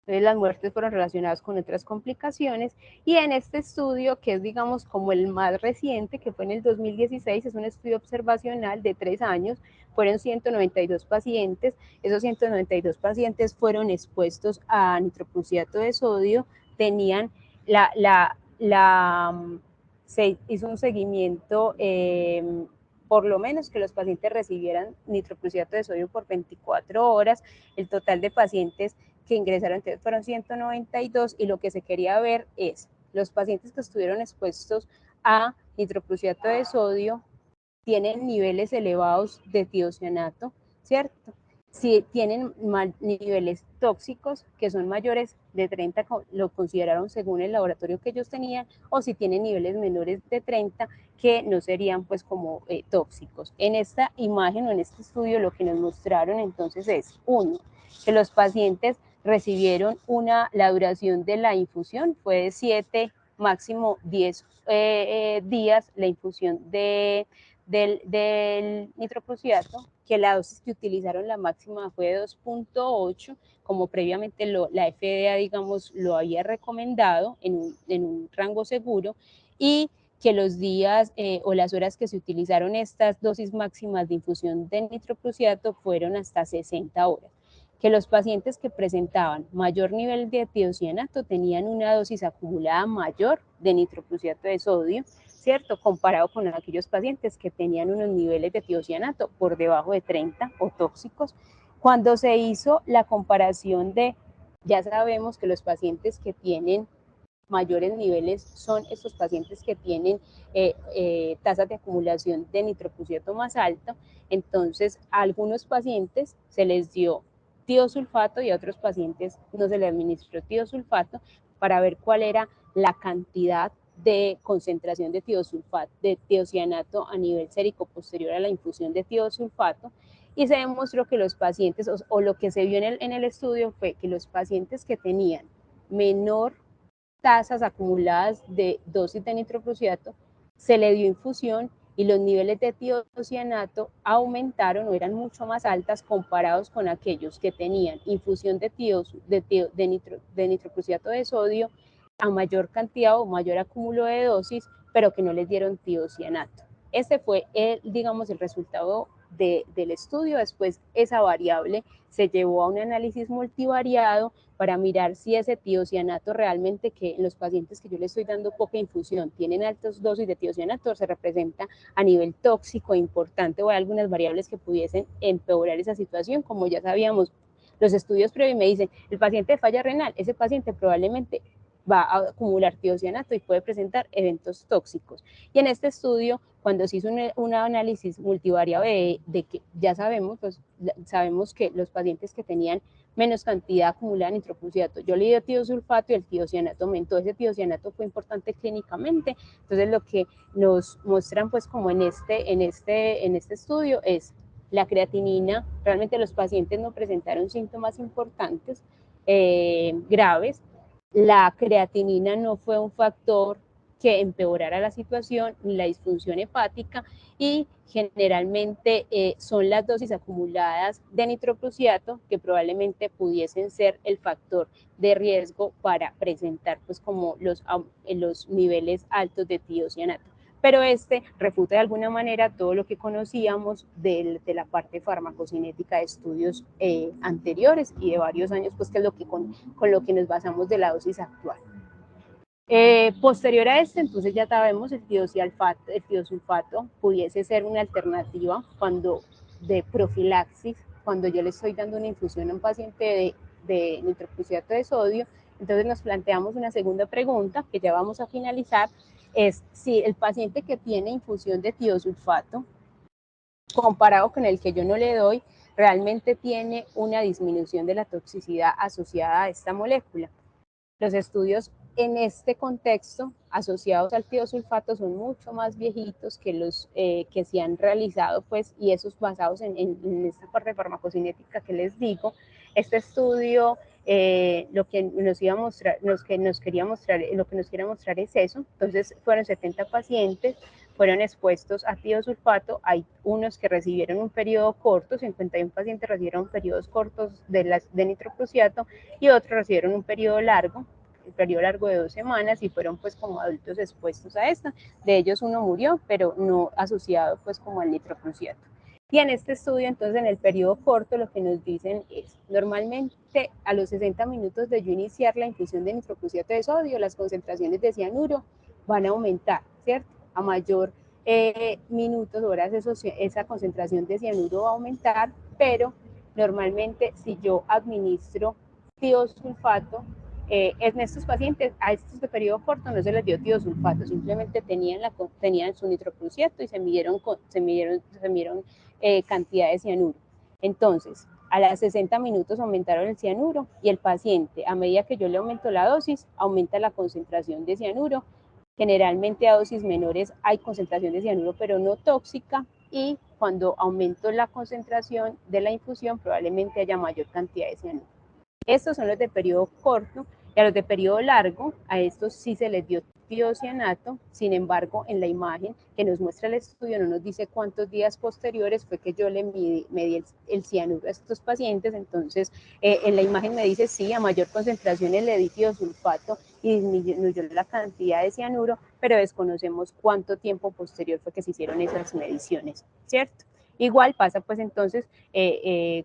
Entonces las muertes fueron relacionadas con otras complicaciones, y en este estudio, que es digamos como el más reciente, que fue en el 2016, es un estudio observacional de 3 años, fueron 192 pacientes, esos 192 pacientes fueron expuestos a nitroprusiato de sodio, tenían se hizo un seguimiento, por lo menos que los pacientes recibieran nitroprusiato de sodio por 24 horas, el total de pacientes que ingresaron fueron 192, y lo que se quería ver es los pacientes que estuvieron expuestos a nitroprusiato de sodio tienen niveles elevados de tiocianato, ¿cierto? Si tienen niveles tóxicos que son mayores de 30, lo consideraron según el laboratorio que ellos tenían, o si tienen niveles menores de 30 que no serían pues como tóxicos. En esta imagen o en este estudio lo que nos mostraron entonces es, uno, que los pacientes recibieron la duración de la infusión fue de 7, máximo 10 días la infusión del nitroprusiato, que la dosis que utilizaron la máxima fue de 2.8, como previamente la FDA, digamos, lo había recomendado en un rango seguro, y que los días o las horas que se utilizaron estas dosis máximas de infusión de nitroprusiato fueron hasta 60 horas. Que los pacientes que presentaban mayor nivel de tiocianato tenían una dosis acumulada mayor de nitroprusiato de sodio, ¿cierto? Comparado con aquellos pacientes que tenían unos niveles de tiocianato por debajo de 30 o tóxicos. Cuando se hizo la comparación ya sabemos que los pacientes que tienen mayores niveles son estos pacientes que tienen tasas de acumulación de nitroprusiato más alto, entonces a algunos pacientes se les dio tiosulfato y a otros pacientes no se les administró tiosulfato, para ver cuál era la cantidad de concentración de tiocianato a nivel sérico posterior a la infusión de tiosulfato, y se demostró que los pacientes, o lo que se vio en el estudio fue que los pacientes que tenían menor tasas acumuladas de dosis de nitroprusiato, se le dio infusión y los niveles de tiocianato aumentaron o eran mucho más altas comparados con aquellos que tenían infusión de nitroprusiato de sodio a mayor cantidad o mayor acúmulo de dosis, pero que no les dieron tiocianato. Este fue digamos, el resultado del estudio. Después esa variable se llevó a un análisis multivariado para mirar si ese tiocianato realmente, que en los pacientes que yo le estoy dando poca infusión tienen altas dosis de tiocianato, se representa a nivel tóxico importante, o hay algunas variables que pudiesen empeorar esa situación. Como ya sabíamos, los estudios previos me dicen, el paciente de falla renal, ese paciente probablemente va a acumular tiocianato y puede presentar eventos tóxicos. Y en este estudio, cuando se hizo un análisis multivariable de que ya sabemos, pues, sabemos que los pacientes que tenían menos cantidad acumulada de nitroprusiato, yo le di tiosulfato y el tiocianato aumentó. Ese tiocianato fue importante clínicamente. Entonces lo que nos muestran pues como en este estudio es la creatinina. Realmente los pacientes no presentaron síntomas importantes graves. La creatinina no fue un factor que empeorara la situación ni la disfunción hepática, y generalmente son las dosis acumuladas de nitroprusiato que probablemente pudiesen ser el factor de riesgo para presentar pues como los niveles altos de tiocianato. Pero refuta de alguna manera todo lo que conocíamos de la parte farmacocinética de estudios anteriores y de varios años, pues que es con lo que nos basamos de la dosis actual. Posterior a entonces ya sabemos el tiosulfato pudiese ser una alternativa de profilaxis, cuando yo le estoy dando una infusión a un paciente de nitroprusiato de sodio. Entonces nos planteamos una segunda pregunta, que ya vamos a finalizar, es si el paciente que tiene infusión de tiosulfato, comparado con el que yo no le doy, realmente tiene una disminución de la toxicidad asociada a esta molécula. Los estudios en este contexto asociados al tiosulfato son mucho más viejitos que los que se han realizado, pues, y esos basados en esta parte farmacocinética que les digo. Este estudio lo que nos iba a mostrar, lo que nos quiere mostrar es eso. Entonces fueron 70 pacientes, fueron expuestos a tiosulfato. Hay unos que recibieron un periodo corto, 51 pacientes recibieron periodos cortos de nitroprusiato y otros recibieron un periodo largo, el periodo largo de 2 semanas, y fueron pues como adultos expuestos a esta. De ellos uno murió, pero no asociado pues como al nitroprusiato. Y en este estudio, entonces, en el periodo corto, lo que nos dicen es, normalmente a los 60 minutos de yo iniciar la infusión de nitroprusiato de sodio, las concentraciones de cianuro van a aumentar, ¿cierto? A mayor minutos, horas, esa concentración de cianuro va a aumentar, pero normalmente si yo administro tiosulfato, en estos pacientes, a estos de periodo corto no se les dio tiosulfato, simplemente tenían su nitroprusiato y se midieron cantidad de cianuro. Entonces, a las 60 minutos aumentaron el cianuro y el paciente, a medida que yo le aumento la dosis, aumenta la concentración de cianuro. Generalmente a dosis menores hay concentración de cianuro, pero no tóxica, y cuando aumento la concentración de la infusión, probablemente haya mayor cantidad de cianuro. Estos son los de periodo corto, y a los de periodo largo, a estos sí se les dio tiocianato. Sin embargo, en la imagen que nos muestra el estudio no nos dice cuántos días posteriores fue que yo le medí el cianuro a estos pacientes. Entonces, en la imagen me dice sí, a mayor concentración le di tiosulfato y disminuyó la cantidad de cianuro, pero desconocemos cuánto tiempo posterior fue que se hicieron esas mediciones, ¿cierto? Igual pasa pues entonces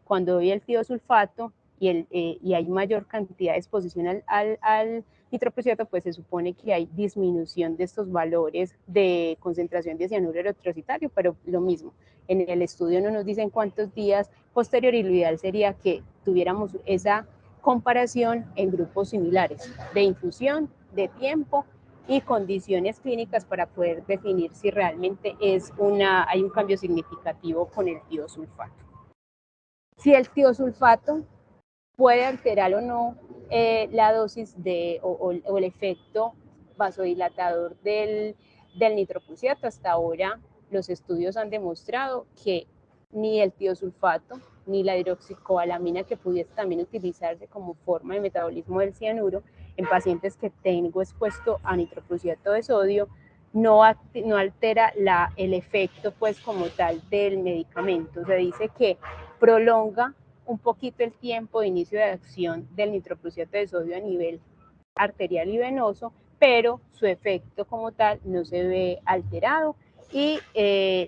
cuando doy el tiosulfato y hay mayor cantidad de exposición al nitroprusiato, pues se supone que hay disminución de estos valores de concentración de cianuro eritrocitario, pero lo mismo, en el estudio no nos dicen cuántos días posterior, y lo ideal sería que tuviéramos esa comparación en grupos similares de infusión, de tiempo y condiciones clínicas para poder definir si realmente hay un cambio significativo con el tiosulfato. Si el tiosulfato puede alterar o no la dosis o el efecto vasodilatador del nitroprusiato. Hasta ahora los estudios han demostrado que ni el tiosulfato ni la hidroxicobalamina, que pudiese también utilizarse como forma de metabolismo del cianuro en pacientes que tengo expuesto a nitroprusiato de sodio, no altera el efecto pues como tal del medicamento. Se dice que prolonga un poquito el tiempo de inicio de acción del nitroprusiato de sodio a nivel arterial y venoso, pero su efecto como tal no se ve alterado, y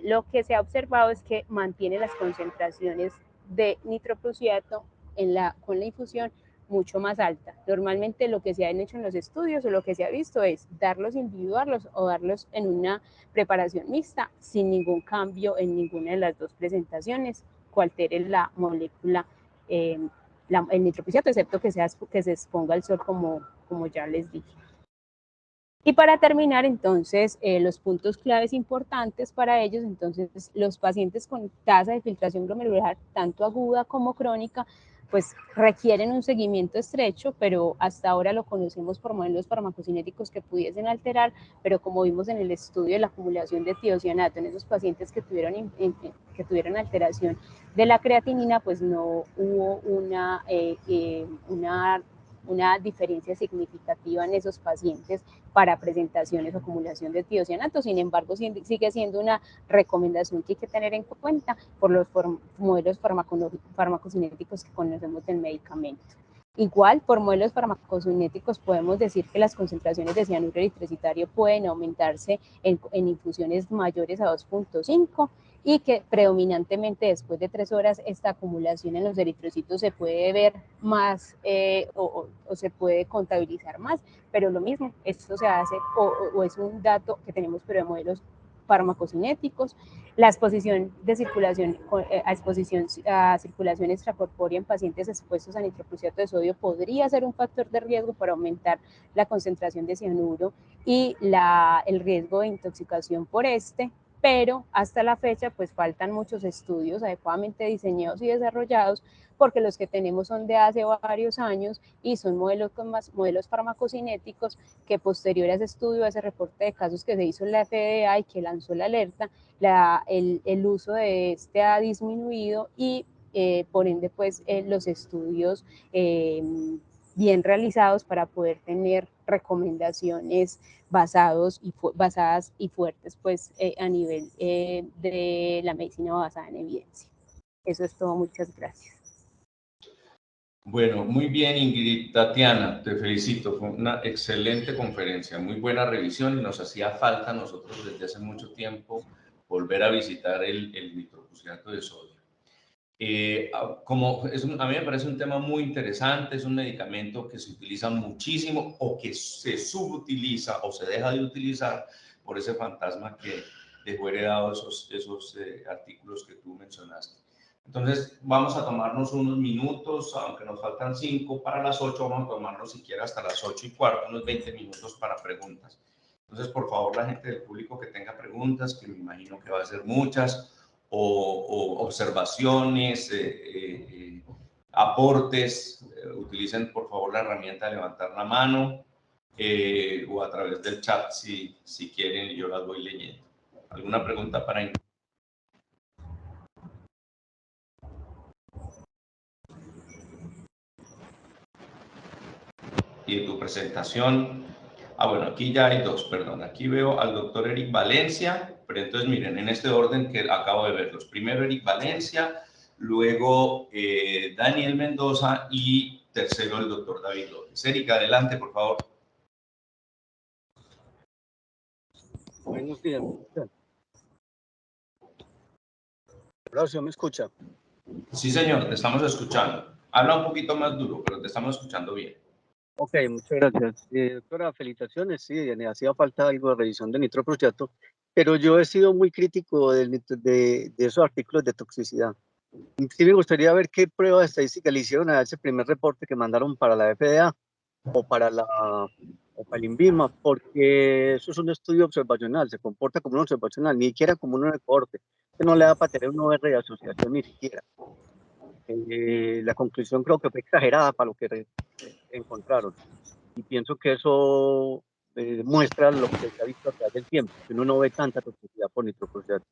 lo que se ha observado es que mantiene las concentraciones de nitroprusiato con la infusión mucho más alta. Normalmente lo que se han hecho en los estudios o lo que se ha visto es darlos individuales o darlos en una preparación mixta sin ningún cambio en ninguna de las dos presentaciones que altere la molécula, el nitroprusiato, excepto que se exponga al sol como ya les dije. Y para terminar, entonces, los puntos claves importantes para ellos, entonces, los pacientes con tasa de filtración glomerular, tanto aguda como crónica, pues requieren un seguimiento estrecho, pero hasta ahora lo conocemos por modelos farmacocinéticos que pudiesen alterar, pero como vimos en el estudio de la acumulación de tiocianato en esos pacientes que tuvieron alteración de la creatinina, pues no hubo una diferencia significativa en esos pacientes para presentaciones o acumulación de tiocianato. Sin embargo, sigue siendo una recomendación que hay que tener en cuenta por los modelos farmacocinéticos que conocemos del medicamento. Igual, por modelos farmacocinéticos podemos decir que las concentraciones de cianuro eritrocitario pueden aumentarse en infusiones mayores a 2.5, y que predominantemente después de 3 horas esta acumulación en los eritrocitos se puede ver más o se puede contabilizar más, pero lo mismo, esto se hace o es un dato que tenemos pero de modelos farmacocinéticos. La exposición de circulación a circulación extracorpórea en pacientes expuestos a nitrocruciato de sodio podría ser un factor de riesgo para aumentar la concentración de cianuro y el riesgo de intoxicación por este, pero hasta la fecha pues faltan muchos estudios adecuadamente diseñados y desarrollados, porque los que tenemos son de hace varios años y son modelos farmacocinéticos que posterior a ese estudio, a ese reporte de casos que se hizo en la FDA y que lanzó la alerta, el uso de este ha disminuido y por ende pues los estudios bien realizados para poder tener recomendaciones basadas y fuertes pues a nivel de la medicina basada en evidencia. Eso es todo, muchas gracias. Bueno, muy bien, Ingrid. Tatiana, te felicito. Fue una excelente conferencia, muy buena revisión y nos hacía falta a nosotros desde hace mucho tiempo volver a visitar el nitrocruciato de sodio. A mí me parece un tema muy interesante, es un medicamento que se utiliza muchísimo o que se subutiliza o se deja de utilizar por ese fantasma que dejó heredado esos artículos que tú mencionaste. Entonces, vamos a tomarnos unos minutos, aunque nos faltan 5 para las 8, vamos a tomarnos siquiera hasta las 8:15, unos 20 minutos para preguntas. Entonces, por favor, la gente del público que tenga preguntas, que me imagino que va a ser muchas, o observaciones, aportes, utilicen por favor la herramienta de levantar la mano o a través del chat si quieren y yo las voy leyendo. ¿Alguna pregunta para Ingrid? Y de tu presentación. Bueno, aquí ya hay dos, perdón. Aquí veo al doctor Eric Valencia, pero entonces miren, en este orden que acabo de verlos. Primero Eric Valencia, luego Daniel Mendoza y tercero el doctor David López. Eric, adelante, por favor. Buenos días. Horacio, ¿me escucha? Sí, señor, te estamos escuchando. Habla un poquito más duro, pero te estamos escuchando bien. Ok, muchas gracias. Doctora, felicitaciones. Sí, me hacía falta algo de revisión de nitrocruciato, pero yo he sido muy crítico de esos artículos de toxicidad. Sí me gustaría ver qué pruebas estadísticas le hicieron a ese primer reporte que mandaron para la FDA o para el INVIMA, porque eso es un estudio observacional, se comporta como un observacional, ni siquiera como un reporte, que no le da para tener un OR de asociación ni siquiera. La conclusión creo que fue exagerada para lo que encontraron. Y pienso que eso muestra lo que se ha visto a través del tiempo, que uno no ve tanta toxicidad por nitrocruciato.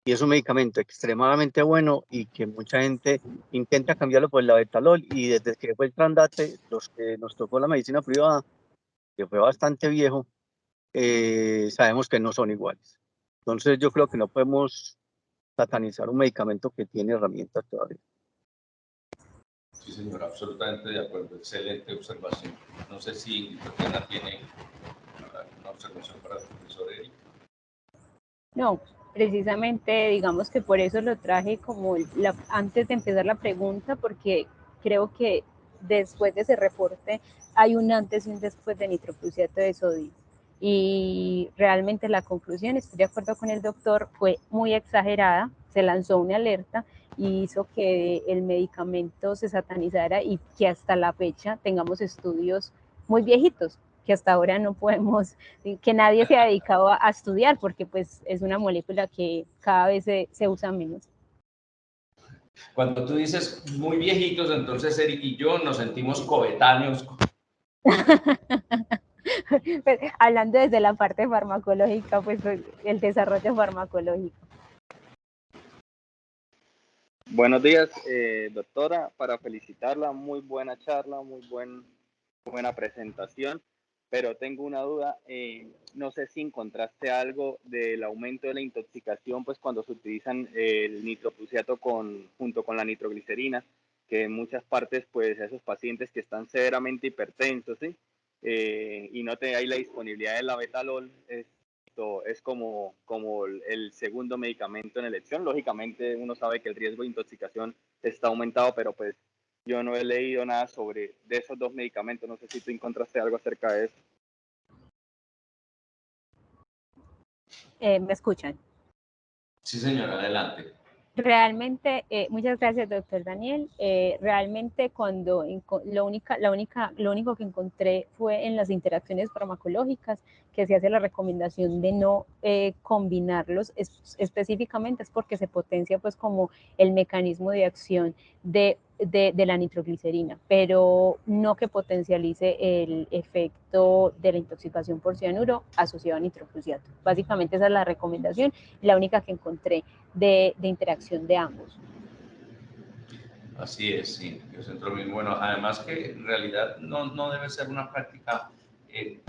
Y es un medicamento extremadamente bueno y que mucha gente intenta cambiarlo por el labetalol, y desde que fue el Trandate, los que nos tocó la medicina privada, que fue bastante viejo, sabemos que no son iguales. Entonces yo creo que no podemos satanizar un medicamento que tiene herramientas todavía. Sí, señor, absolutamente de acuerdo. Excelente observación. No sé si Tatiana tiene una observación para el profesor Eric. No, precisamente digamos que por eso lo traje como antes de empezar la pregunta, porque creo que después de ese reporte hay un antes y un después de nitrocruciato de sodio. Y realmente la conclusión, estoy de acuerdo con el doctor, fue muy exagerada, se lanzó una alerta y hizo que el medicamento se satanizara y que hasta la fecha tengamos estudios muy viejitos, que hasta ahora no podemos, que nadie se ha dedicado a estudiar, porque pues es una molécula que cada vez se usa menos. Cuando tú dices muy viejitos, entonces Eric y yo nos sentimos coetáneos. Pues, hablando desde la parte farmacológica, pues el desarrollo farmacológico. Buenos días, doctora, para felicitarla, muy buena charla, buena presentación, pero tengo una duda, no sé si encontraste algo del aumento de la intoxicación, pues cuando se utilizan el nitroprusiato junto con la nitroglicerina, que en muchas partes, pues esos pacientes que están severamente hipertensos, ¿sí? Y no hay la disponibilidad del labetalol, es como el segundo medicamento en elección. Lógicamente uno sabe que el riesgo de intoxicación está aumentado, pero pues yo no he leído nada de esos dos medicamentos. No sé si tú encontraste algo acerca de eso. ¿Me escuchan? Sí, señora, adelante. Realmente, muchas gracias, doctor Daniel. Realmente cuando lo único que encontré fue en las interacciones farmacológicas, que se hace la recomendación de no combinarlos específicamente, es porque se potencia pues como el mecanismo de acción de la nitroglicerina, pero no que potencialice el efecto de la intoxicación por cianuro asociado a nitrocruciato. Básicamente esa es la recomendación, la única que encontré de interacción de ambos. Así es, sí, yo centro mismo. Bueno, además que en realidad no debe ser una práctica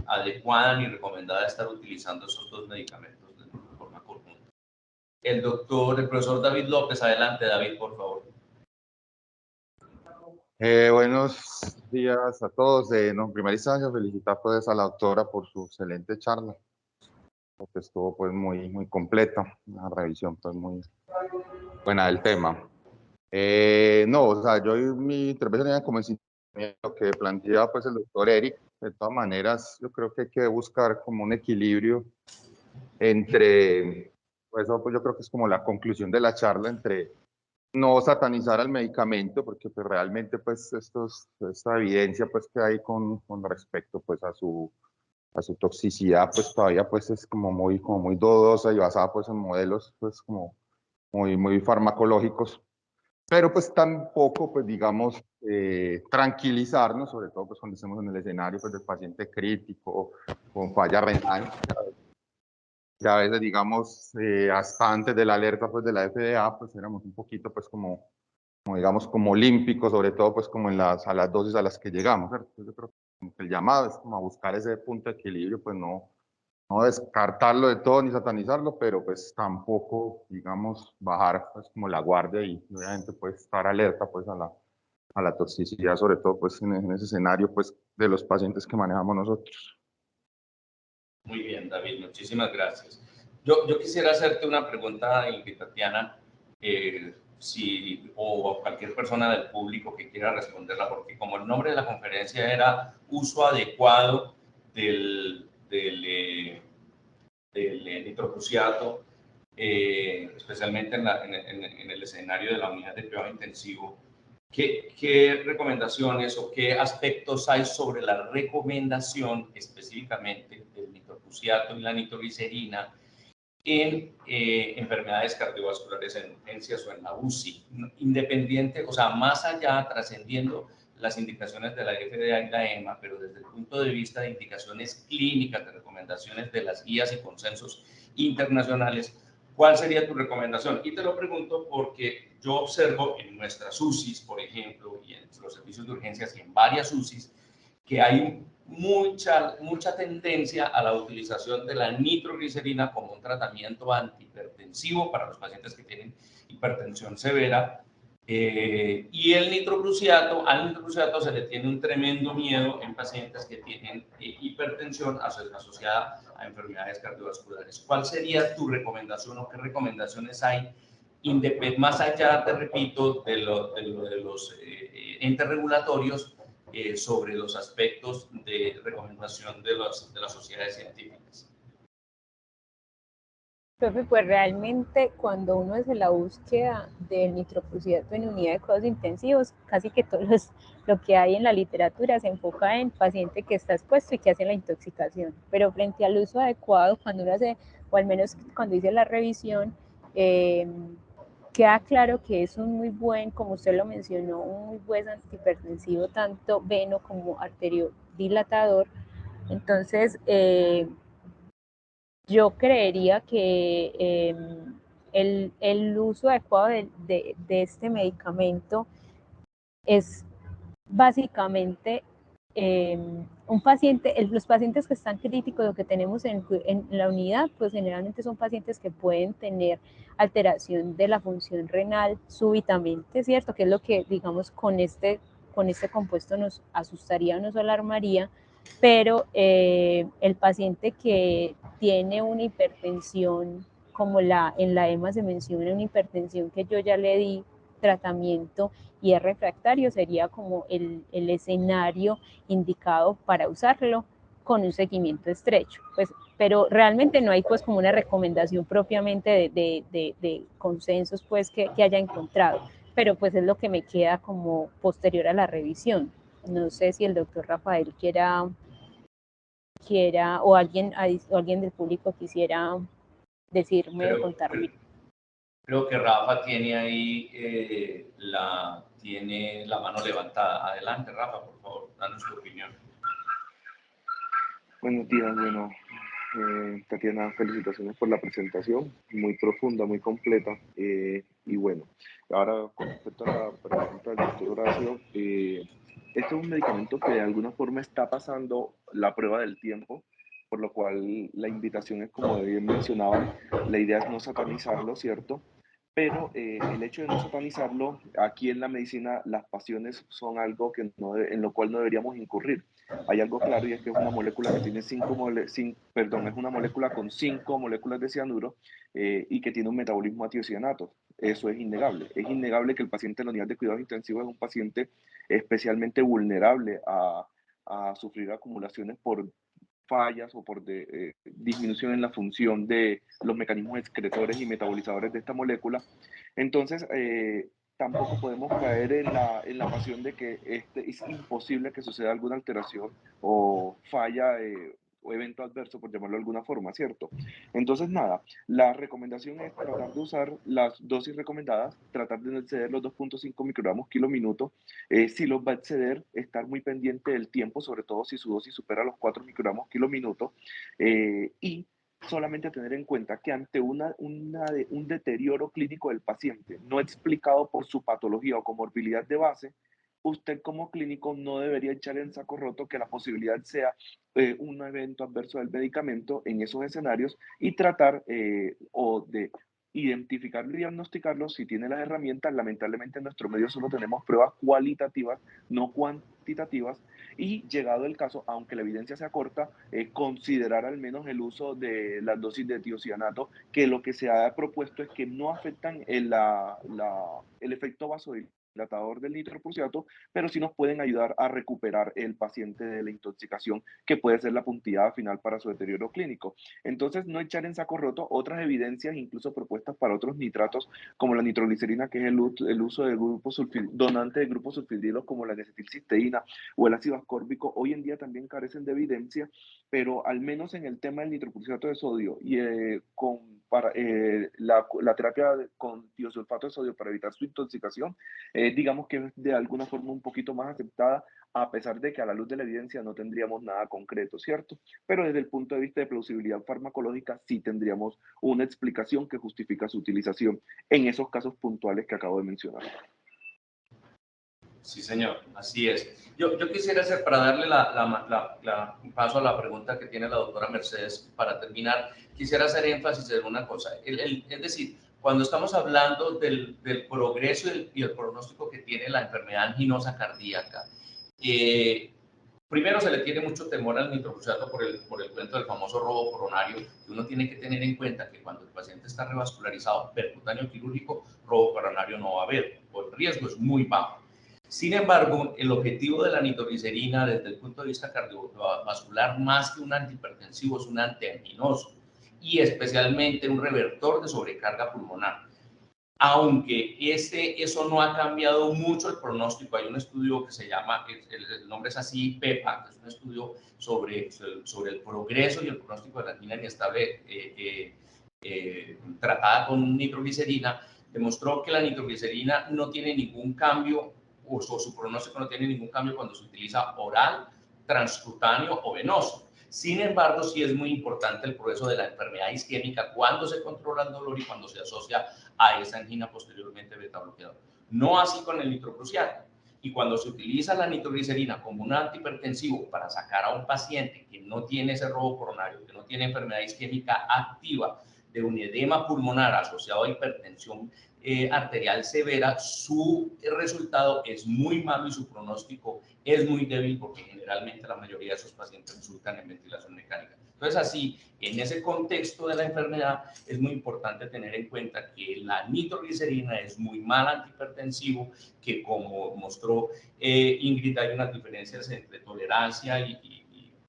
adecuada ni recomendada estar utilizando esos dos medicamentos de forma conjunta. El profesor David López, adelante, David, por favor. Buenos días a todos. En primera instancia, felicitar pues a la doctora por su excelente charla, porque estuvo pues muy completa, una revisión pues muy buena del tema. No, o sea, yo mi intervención era como en lo que planteaba pues el doctor Eric. De todas maneras, yo creo que hay que buscar como un equilibrio entre, pues, eso, pues yo creo que es como la conclusión de la charla, entre no satanizar al medicamento, porque pues realmente pues esta evidencia pues que hay con respecto pues a su toxicidad pues todavía pues es como muy dudosa y basada pues en modelos pues como muy farmacológicos, pero pues tampoco pues digamos tranquilizarnos, sobre todo pues cuando estemos en el escenario pues del paciente crítico con falla renal. Ya a veces, digamos, hasta antes de la alerta pues, de la FDA, pues éramos un poquito, pues, como digamos, como olímpicos, sobre todo, pues, como a las dosis a las que llegamos, ¿cierto? Entonces, yo creo que el llamado es como a buscar ese punto de equilibrio, pues, no descartarlo de todo ni satanizarlo, pero, pues, tampoco, digamos, bajar, pues, como la guardia y obviamente, pues, estar alerta, pues, a la toxicidad, sobre todo, pues, en ese escenario, pues, de los pacientes que manejamos nosotros. Muy bien, David, muchísimas gracias. Yo quisiera hacerte una pregunta, Ingrid Tatiana, o cualquier persona del público que quiera responderla, porque como el nombre de la conferencia era uso adecuado del nitrocruciato, especialmente en el escenario de la unidad de cuidado intensivo, ¿qué recomendaciones o qué aspectos hay sobre la recomendación específicamente del nitrocruciato y la nitroglicerina en enfermedades cardiovasculares en urgencias o en la UCI? Independiente, o sea, más allá, trascendiendo las indicaciones de la FDA y la EMA, pero desde el punto de vista de indicaciones clínicas, de recomendaciones de las guías y consensos internacionales, ¿cuál sería tu recomendación? Y te lo pregunto porque yo observo en nuestras UCIs, por ejemplo, y en los servicios de urgencias y en varias UCIs, que hay mucha tendencia a la utilización de la nitroglicerina como un tratamiento antihipertensivo para los pacientes que tienen hipertensión severa. Y al nitrocruciato se le tiene un tremendo miedo en pacientes que tienen hipertensión asociada a enfermedades cardiovasculares. ¿Cuál sería tu recomendación o qué recomendaciones hay, más allá, te repito, de los entes regulatorios sobre los aspectos de recomendación de las sociedades científicas? Profe, pues realmente cuando uno hace la búsqueda del nitrocruciato en unidad de cuidados intensivos, casi que todo lo que hay en la literatura se enfoca en paciente que está expuesto y que hace la intoxicación, pero frente al uso adecuado, cuando uno hace, o al menos cuando dice la revisión, queda claro que es un muy buen, como usted lo mencionó, un muy buen antihipertensivo, tanto veno como arteriodilatador. Entonces, yo creería que el uso adecuado de este medicamento es básicamente un paciente, los pacientes que están críticos, lo que tenemos en la unidad, pues generalmente son pacientes que pueden tener alteración de la función renal súbitamente, ¿cierto? Que es lo que, digamos, con este compuesto nos asustaría, nos alarmaría, pero el paciente que tiene una hipertensión, como en la EMA se menciona, una hipertensión que yo ya le di tratamiento y es refractario, sería como el escenario indicado para usarlo con un seguimiento estrecho. Pues, pero realmente no hay pues como una recomendación propiamente de consensos pues que haya encontrado, pero pues es lo que me queda como posterior a la revisión. No sé si el doctor Rafael quiera o alguien del público quisiera decirme o contarme. Creo que Rafa tiene ahí tiene la mano levantada. Adelante, Rafa, por favor, danos tu opinión. Buenos días, bueno, Tatiana, felicitaciones por la presentación, muy profunda, muy completa. Y bueno, ahora con respecto a la pregunta del doctor Horacio, este es un medicamento que de alguna forma está pasando la prueba del tiempo, por lo cual la invitación es, como bien mencionaban, la idea es no satanizarlo, ¿cierto? Pero el hecho de no satanizarlo, aquí en la medicina las pasiones son algo que en lo cual no deberíamos incurrir. Hay algo claro, y es que es una molécula que tiene es una molécula con 5 moléculas de cianuro, y que tiene un metabolismo a tiocianato. Eso es innegable. Es innegable que el paciente en la unidad de cuidados intensivos es un paciente especialmente vulnerable a sufrir acumulaciones por fallas o por disminución en la función de los mecanismos excretores y metabolizadores de esta molécula. Entonces, tampoco podemos caer en la pasión de que es imposible que suceda alguna alteración o falla o evento adverso, por llamarlo de alguna forma, ¿cierto? Entonces, nada, la recomendación es tratar de usar las dosis recomendadas, tratar de no exceder los 2.5 microgramos kilo minuto. Si los va a exceder, estar muy pendiente del tiempo, sobre todo si su dosis supera los 4 microgramos kilo minuto, y solamente tener en cuenta que ante un deterioro clínico del paciente no explicado por su patología o comorbilidad de base, usted como clínico no debería echar en saco roto que la posibilidad sea un evento adverso del medicamento en esos escenarios, y tratar o de identificarlo y diagnosticarlo si tiene las herramientas. Lamentablemente en nuestro medio solo tenemos pruebas cualitativas, no cuantitativas, y llegado el caso, aunque la evidencia sea corta, considerar al menos el uso de las dosis de tiocianato, que lo que se ha propuesto es que no afectan el efecto vasodilatador del nitroprusiato, pero sí nos pueden ayudar a recuperar el paciente de la intoxicación, que puede ser la puntillada final para su deterioro clínico. Entonces, no echar en saco roto otras evidencias, incluso propuestas para otros nitratos, como la nitroglicerina, que es el uso de grupos donantes de grupos sulfidrilos, como la N-acetilcisteína o el ácido ascórbico. Hoy en día también carecen de evidencia, pero al menos en el tema del nitroprusiato de sodio y la terapia con tiosulfato de sodio para evitar su intoxicación, digamos que es de alguna forma un poquito más aceptada, a pesar de que a la luz de la evidencia no tendríamos nada concreto, ¿cierto? Pero desde el punto de vista de plausibilidad farmacológica sí tendríamos una explicación que justifica su utilización en esos casos puntuales que acabo de mencionar. Sí, señor, así es. Yo quisiera hacer, para darle un paso a la pregunta que tiene la doctora Mercedes, para terminar, quisiera hacer énfasis en una cosa. Es decir, cuando estamos hablando del progreso y el pronóstico que tiene la enfermedad anginosa cardíaca, primero se le tiene mucho temor al nitroprusiato por el cuento del famoso robo coronario, y uno tiene que tener en cuenta que cuando el paciente está revascularizado, percutáneo quirúrgico, robo coronario no va a haber, o el riesgo es muy bajo. Sin embargo, el objetivo de la nitroglicerina desde el punto de vista cardiovascular, más que un antihipertensivo, es un antianginoso y especialmente un revertor de sobrecarga pulmonar. Aunque eso no ha cambiado mucho el pronóstico. Hay un estudio que se llama, el nombre es así, PEPA, que es un estudio sobre el progreso y el pronóstico de la angina inestable tratada con nitroglicerina. Demostró que la nitroglicerina no tiene ningún cambio, o su pronóstico no tiene ningún cambio cuando se utiliza oral, transcutáneo o venoso. Sin embargo, sí es muy importante el progreso de la enfermedad isquémica cuando se controla el dolor y cuando se asocia a esa angina posteriormente beta bloqueador. No así con el nitroprusiato. Y cuando se utiliza la nitroglicerina como un antihipertensivo para sacar a un paciente que no tiene ese robo coronario, que no tiene enfermedad isquémica activa, de un edema pulmonar asociado a hipertensión arterial severa, su resultado es muy malo y su pronóstico es muy débil, porque generalmente la mayoría de esos pacientes resultan en ventilación mecánica. Entonces, así, en ese contexto de la enfermedad, es muy importante tener en cuenta que la nitroglicerina es muy mal antihipertensivo, que como mostró Ingrid, hay unas diferencias entre tolerancia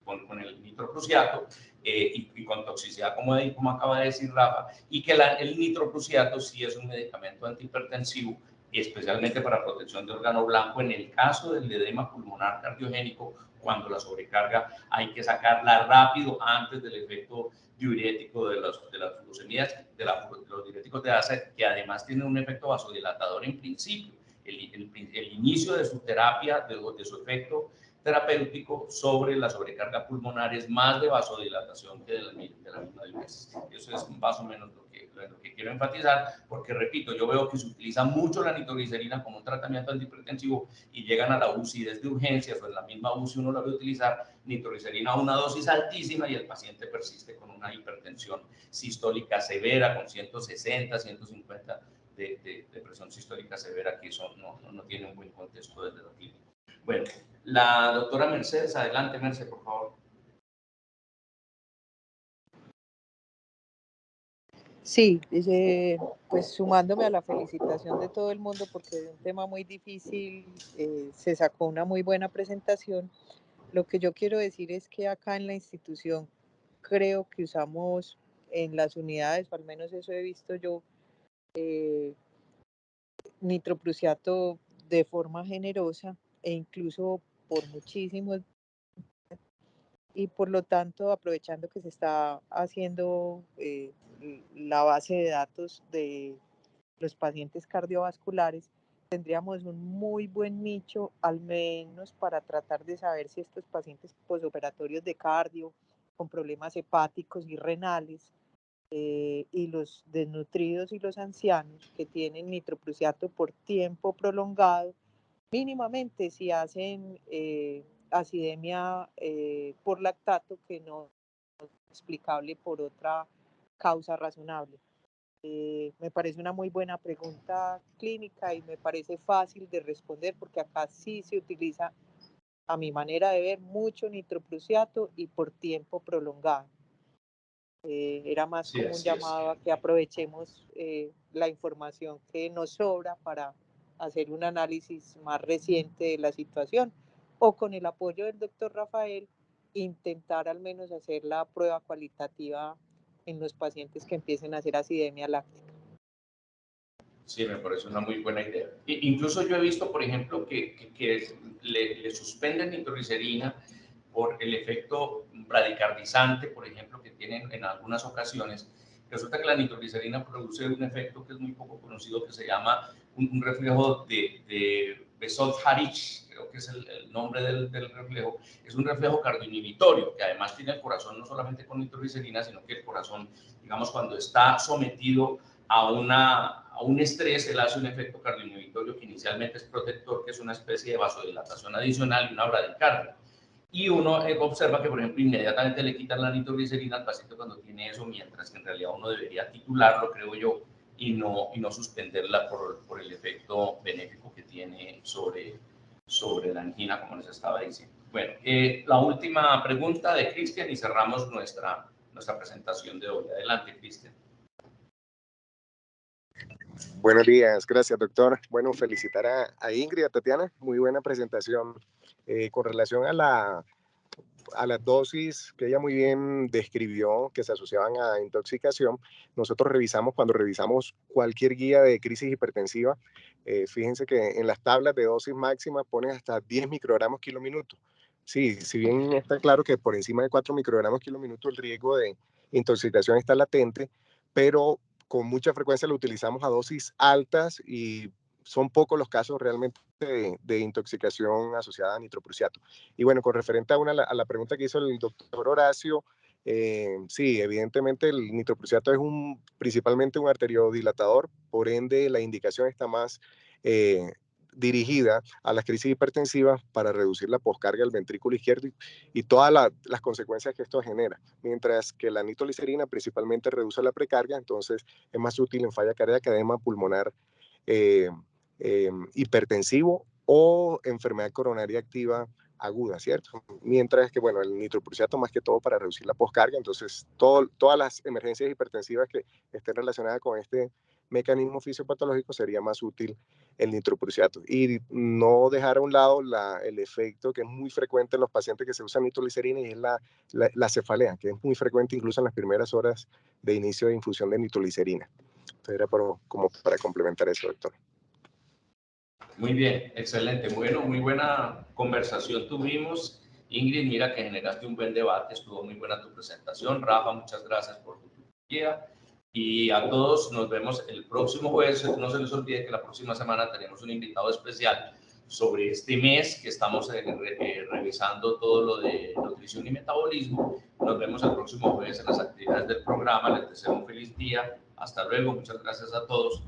con el nitroprusiato y con toxicidad, como acaba de decir Rafa, y que el nitroprusiato sí es un medicamento antihipertensivo, especialmente para protección de órgano blanco. En el caso del edema pulmonar cardiogénico, cuando la sobrecarga hay que sacarla rápido antes del efecto diurético de las furosemías, de los diuréticos de ACE, que además tienen un efecto vasodilatador en principio. El inicio de su terapia, de su efecto terapéutico sobre la sobrecarga pulmonar es más de vasodilatación que de la misma diuresis. Eso es más o menos lo que quiero enfatizar, porque repito, yo veo que se utiliza mucho la nitroglicerina como un tratamiento antihipertensivo y llegan a la UCI desde urgencias o en la misma UCI uno la ve utilizar nitroglicerina a una dosis altísima y el paciente persiste con una hipertensión sistólica severa con 160, 150 de presión sistólica severa, que eso no tiene un buen contexto desde la clínica. Bueno, la doctora Mercedes, adelante, Mercedes, por favor. Sí, pues sumándome a la felicitación de todo el mundo porque es un tema muy difícil, se sacó una muy buena presentación. Lo que yo quiero decir es que acá en la institución creo que usamos en las unidades, o al menos eso he visto yo, nitroprusiato de forma generosa e incluso por muchísimos, y por lo tanto, aprovechando que se está haciendo la base de datos de los pacientes cardiovasculares, tendríamos un muy buen nicho, al menos para tratar de saber si estos pacientes posoperatorios de cardio, con problemas hepáticos y renales, y los desnutridos y los ancianos que tienen nitroprusiato por tiempo prolongado, mínimamente si hacen acidemia por lactato que no es explicable por otra causa razonable. Me parece una muy buena pregunta clínica y me parece fácil de responder porque acá sí se utiliza, a mi manera de ver, mucho nitroprusiato y por tiempo prolongado. Era más como un llamado a que aprovechemos la información que nos sobra para hacer un análisis más reciente de la situación o con el apoyo del doctor Rafael intentar al menos hacer la prueba cualitativa en los pacientes que empiecen a hacer acidemia láctica. Sí, me parece una muy buena idea. Incluso yo he visto, por ejemplo, que le suspenden nitroglicerina por el efecto bradicardizante, por ejemplo, que tienen en algunas ocasiones. Resulta que la nitroglicerina produce un efecto que es muy poco conocido, que se llama un reflejo de Besot-Harich, creo que es el nombre del reflejo. Es un reflejo cardioinhibitorio, que además tiene el corazón no solamente con nitroglicerina, sino que el corazón, digamos, cuando está sometido a un estrés, él hace un efecto cardioinhibitorio que inicialmente es protector, que es una especie de vasodilatación adicional y una bradicardia. Y uno observa que, por ejemplo, inmediatamente le quitan la nitroglicerina al paciente cuando tiene eso, mientras que en realidad uno debería titularlo, creo yo, y no suspenderla por el efecto benéfico que tiene sobre la angina, como les estaba diciendo. Bueno, la última pregunta de Cristian y cerramos nuestra presentación de hoy. Adelante, Cristian. Buenos días, gracias doctor. Bueno, felicitar a Ingrid y a Tatiana, muy buena presentación. Con relación a las dosis que ella muy bien describió que se asociaban a intoxicación, nosotros cuando revisamos cualquier guía de crisis hipertensiva, fíjense que en las tablas de dosis máximas ponen hasta 10 microgramos kilominuto. Sí, si bien está claro que por encima de 4 microgramos kilominuto el riesgo de intoxicación está latente, pero con mucha frecuencia lo utilizamos a dosis altas y son pocos los casos realmente de intoxicación asociada a nitroprusiato. Y bueno, con referente a la pregunta que hizo el doctor Horacio, sí, evidentemente el nitroprusiato es principalmente un arteriodilatador, por ende la indicación está más dirigida a las crisis hipertensivas para reducir la poscarga del ventrículo izquierdo y todas las consecuencias que esto genera. Mientras que la nitroglicerina principalmente reduce la precarga, entonces es más útil en falla cardíaca, edema pulmonar hipertensivo o enfermedad coronaria activa aguda, ¿cierto? Mientras que, bueno, el nitroprusiato más que todo para reducir la poscarga, entonces todas las emergencias hipertensivas que estén relacionadas con este mecanismo fisiopatológico sería más útil el nitroprusiato y no dejar a un lado el efecto que es muy frecuente en los pacientes que se usan nitroglicerina, y es la cefalea, que es muy frecuente incluso en las primeras horas de inicio de infusión de nitroglicerina. Entonces era como para complementar eso, doctor. Muy bien, excelente. Bueno, muy buena conversación tuvimos. Ingrid, mira que generaste un buen debate, estuvo muy buena tu presentación. Rafa, muchas gracias por tu guía. Y a todos nos vemos el próximo jueves. No se les olvide que la próxima semana tenemos un invitado especial sobre este mes que estamos revisando todo lo de nutrición y metabolismo. Nos vemos el próximo jueves en las actividades del programa. Les deseo un feliz día. Hasta luego. Muchas gracias a todos.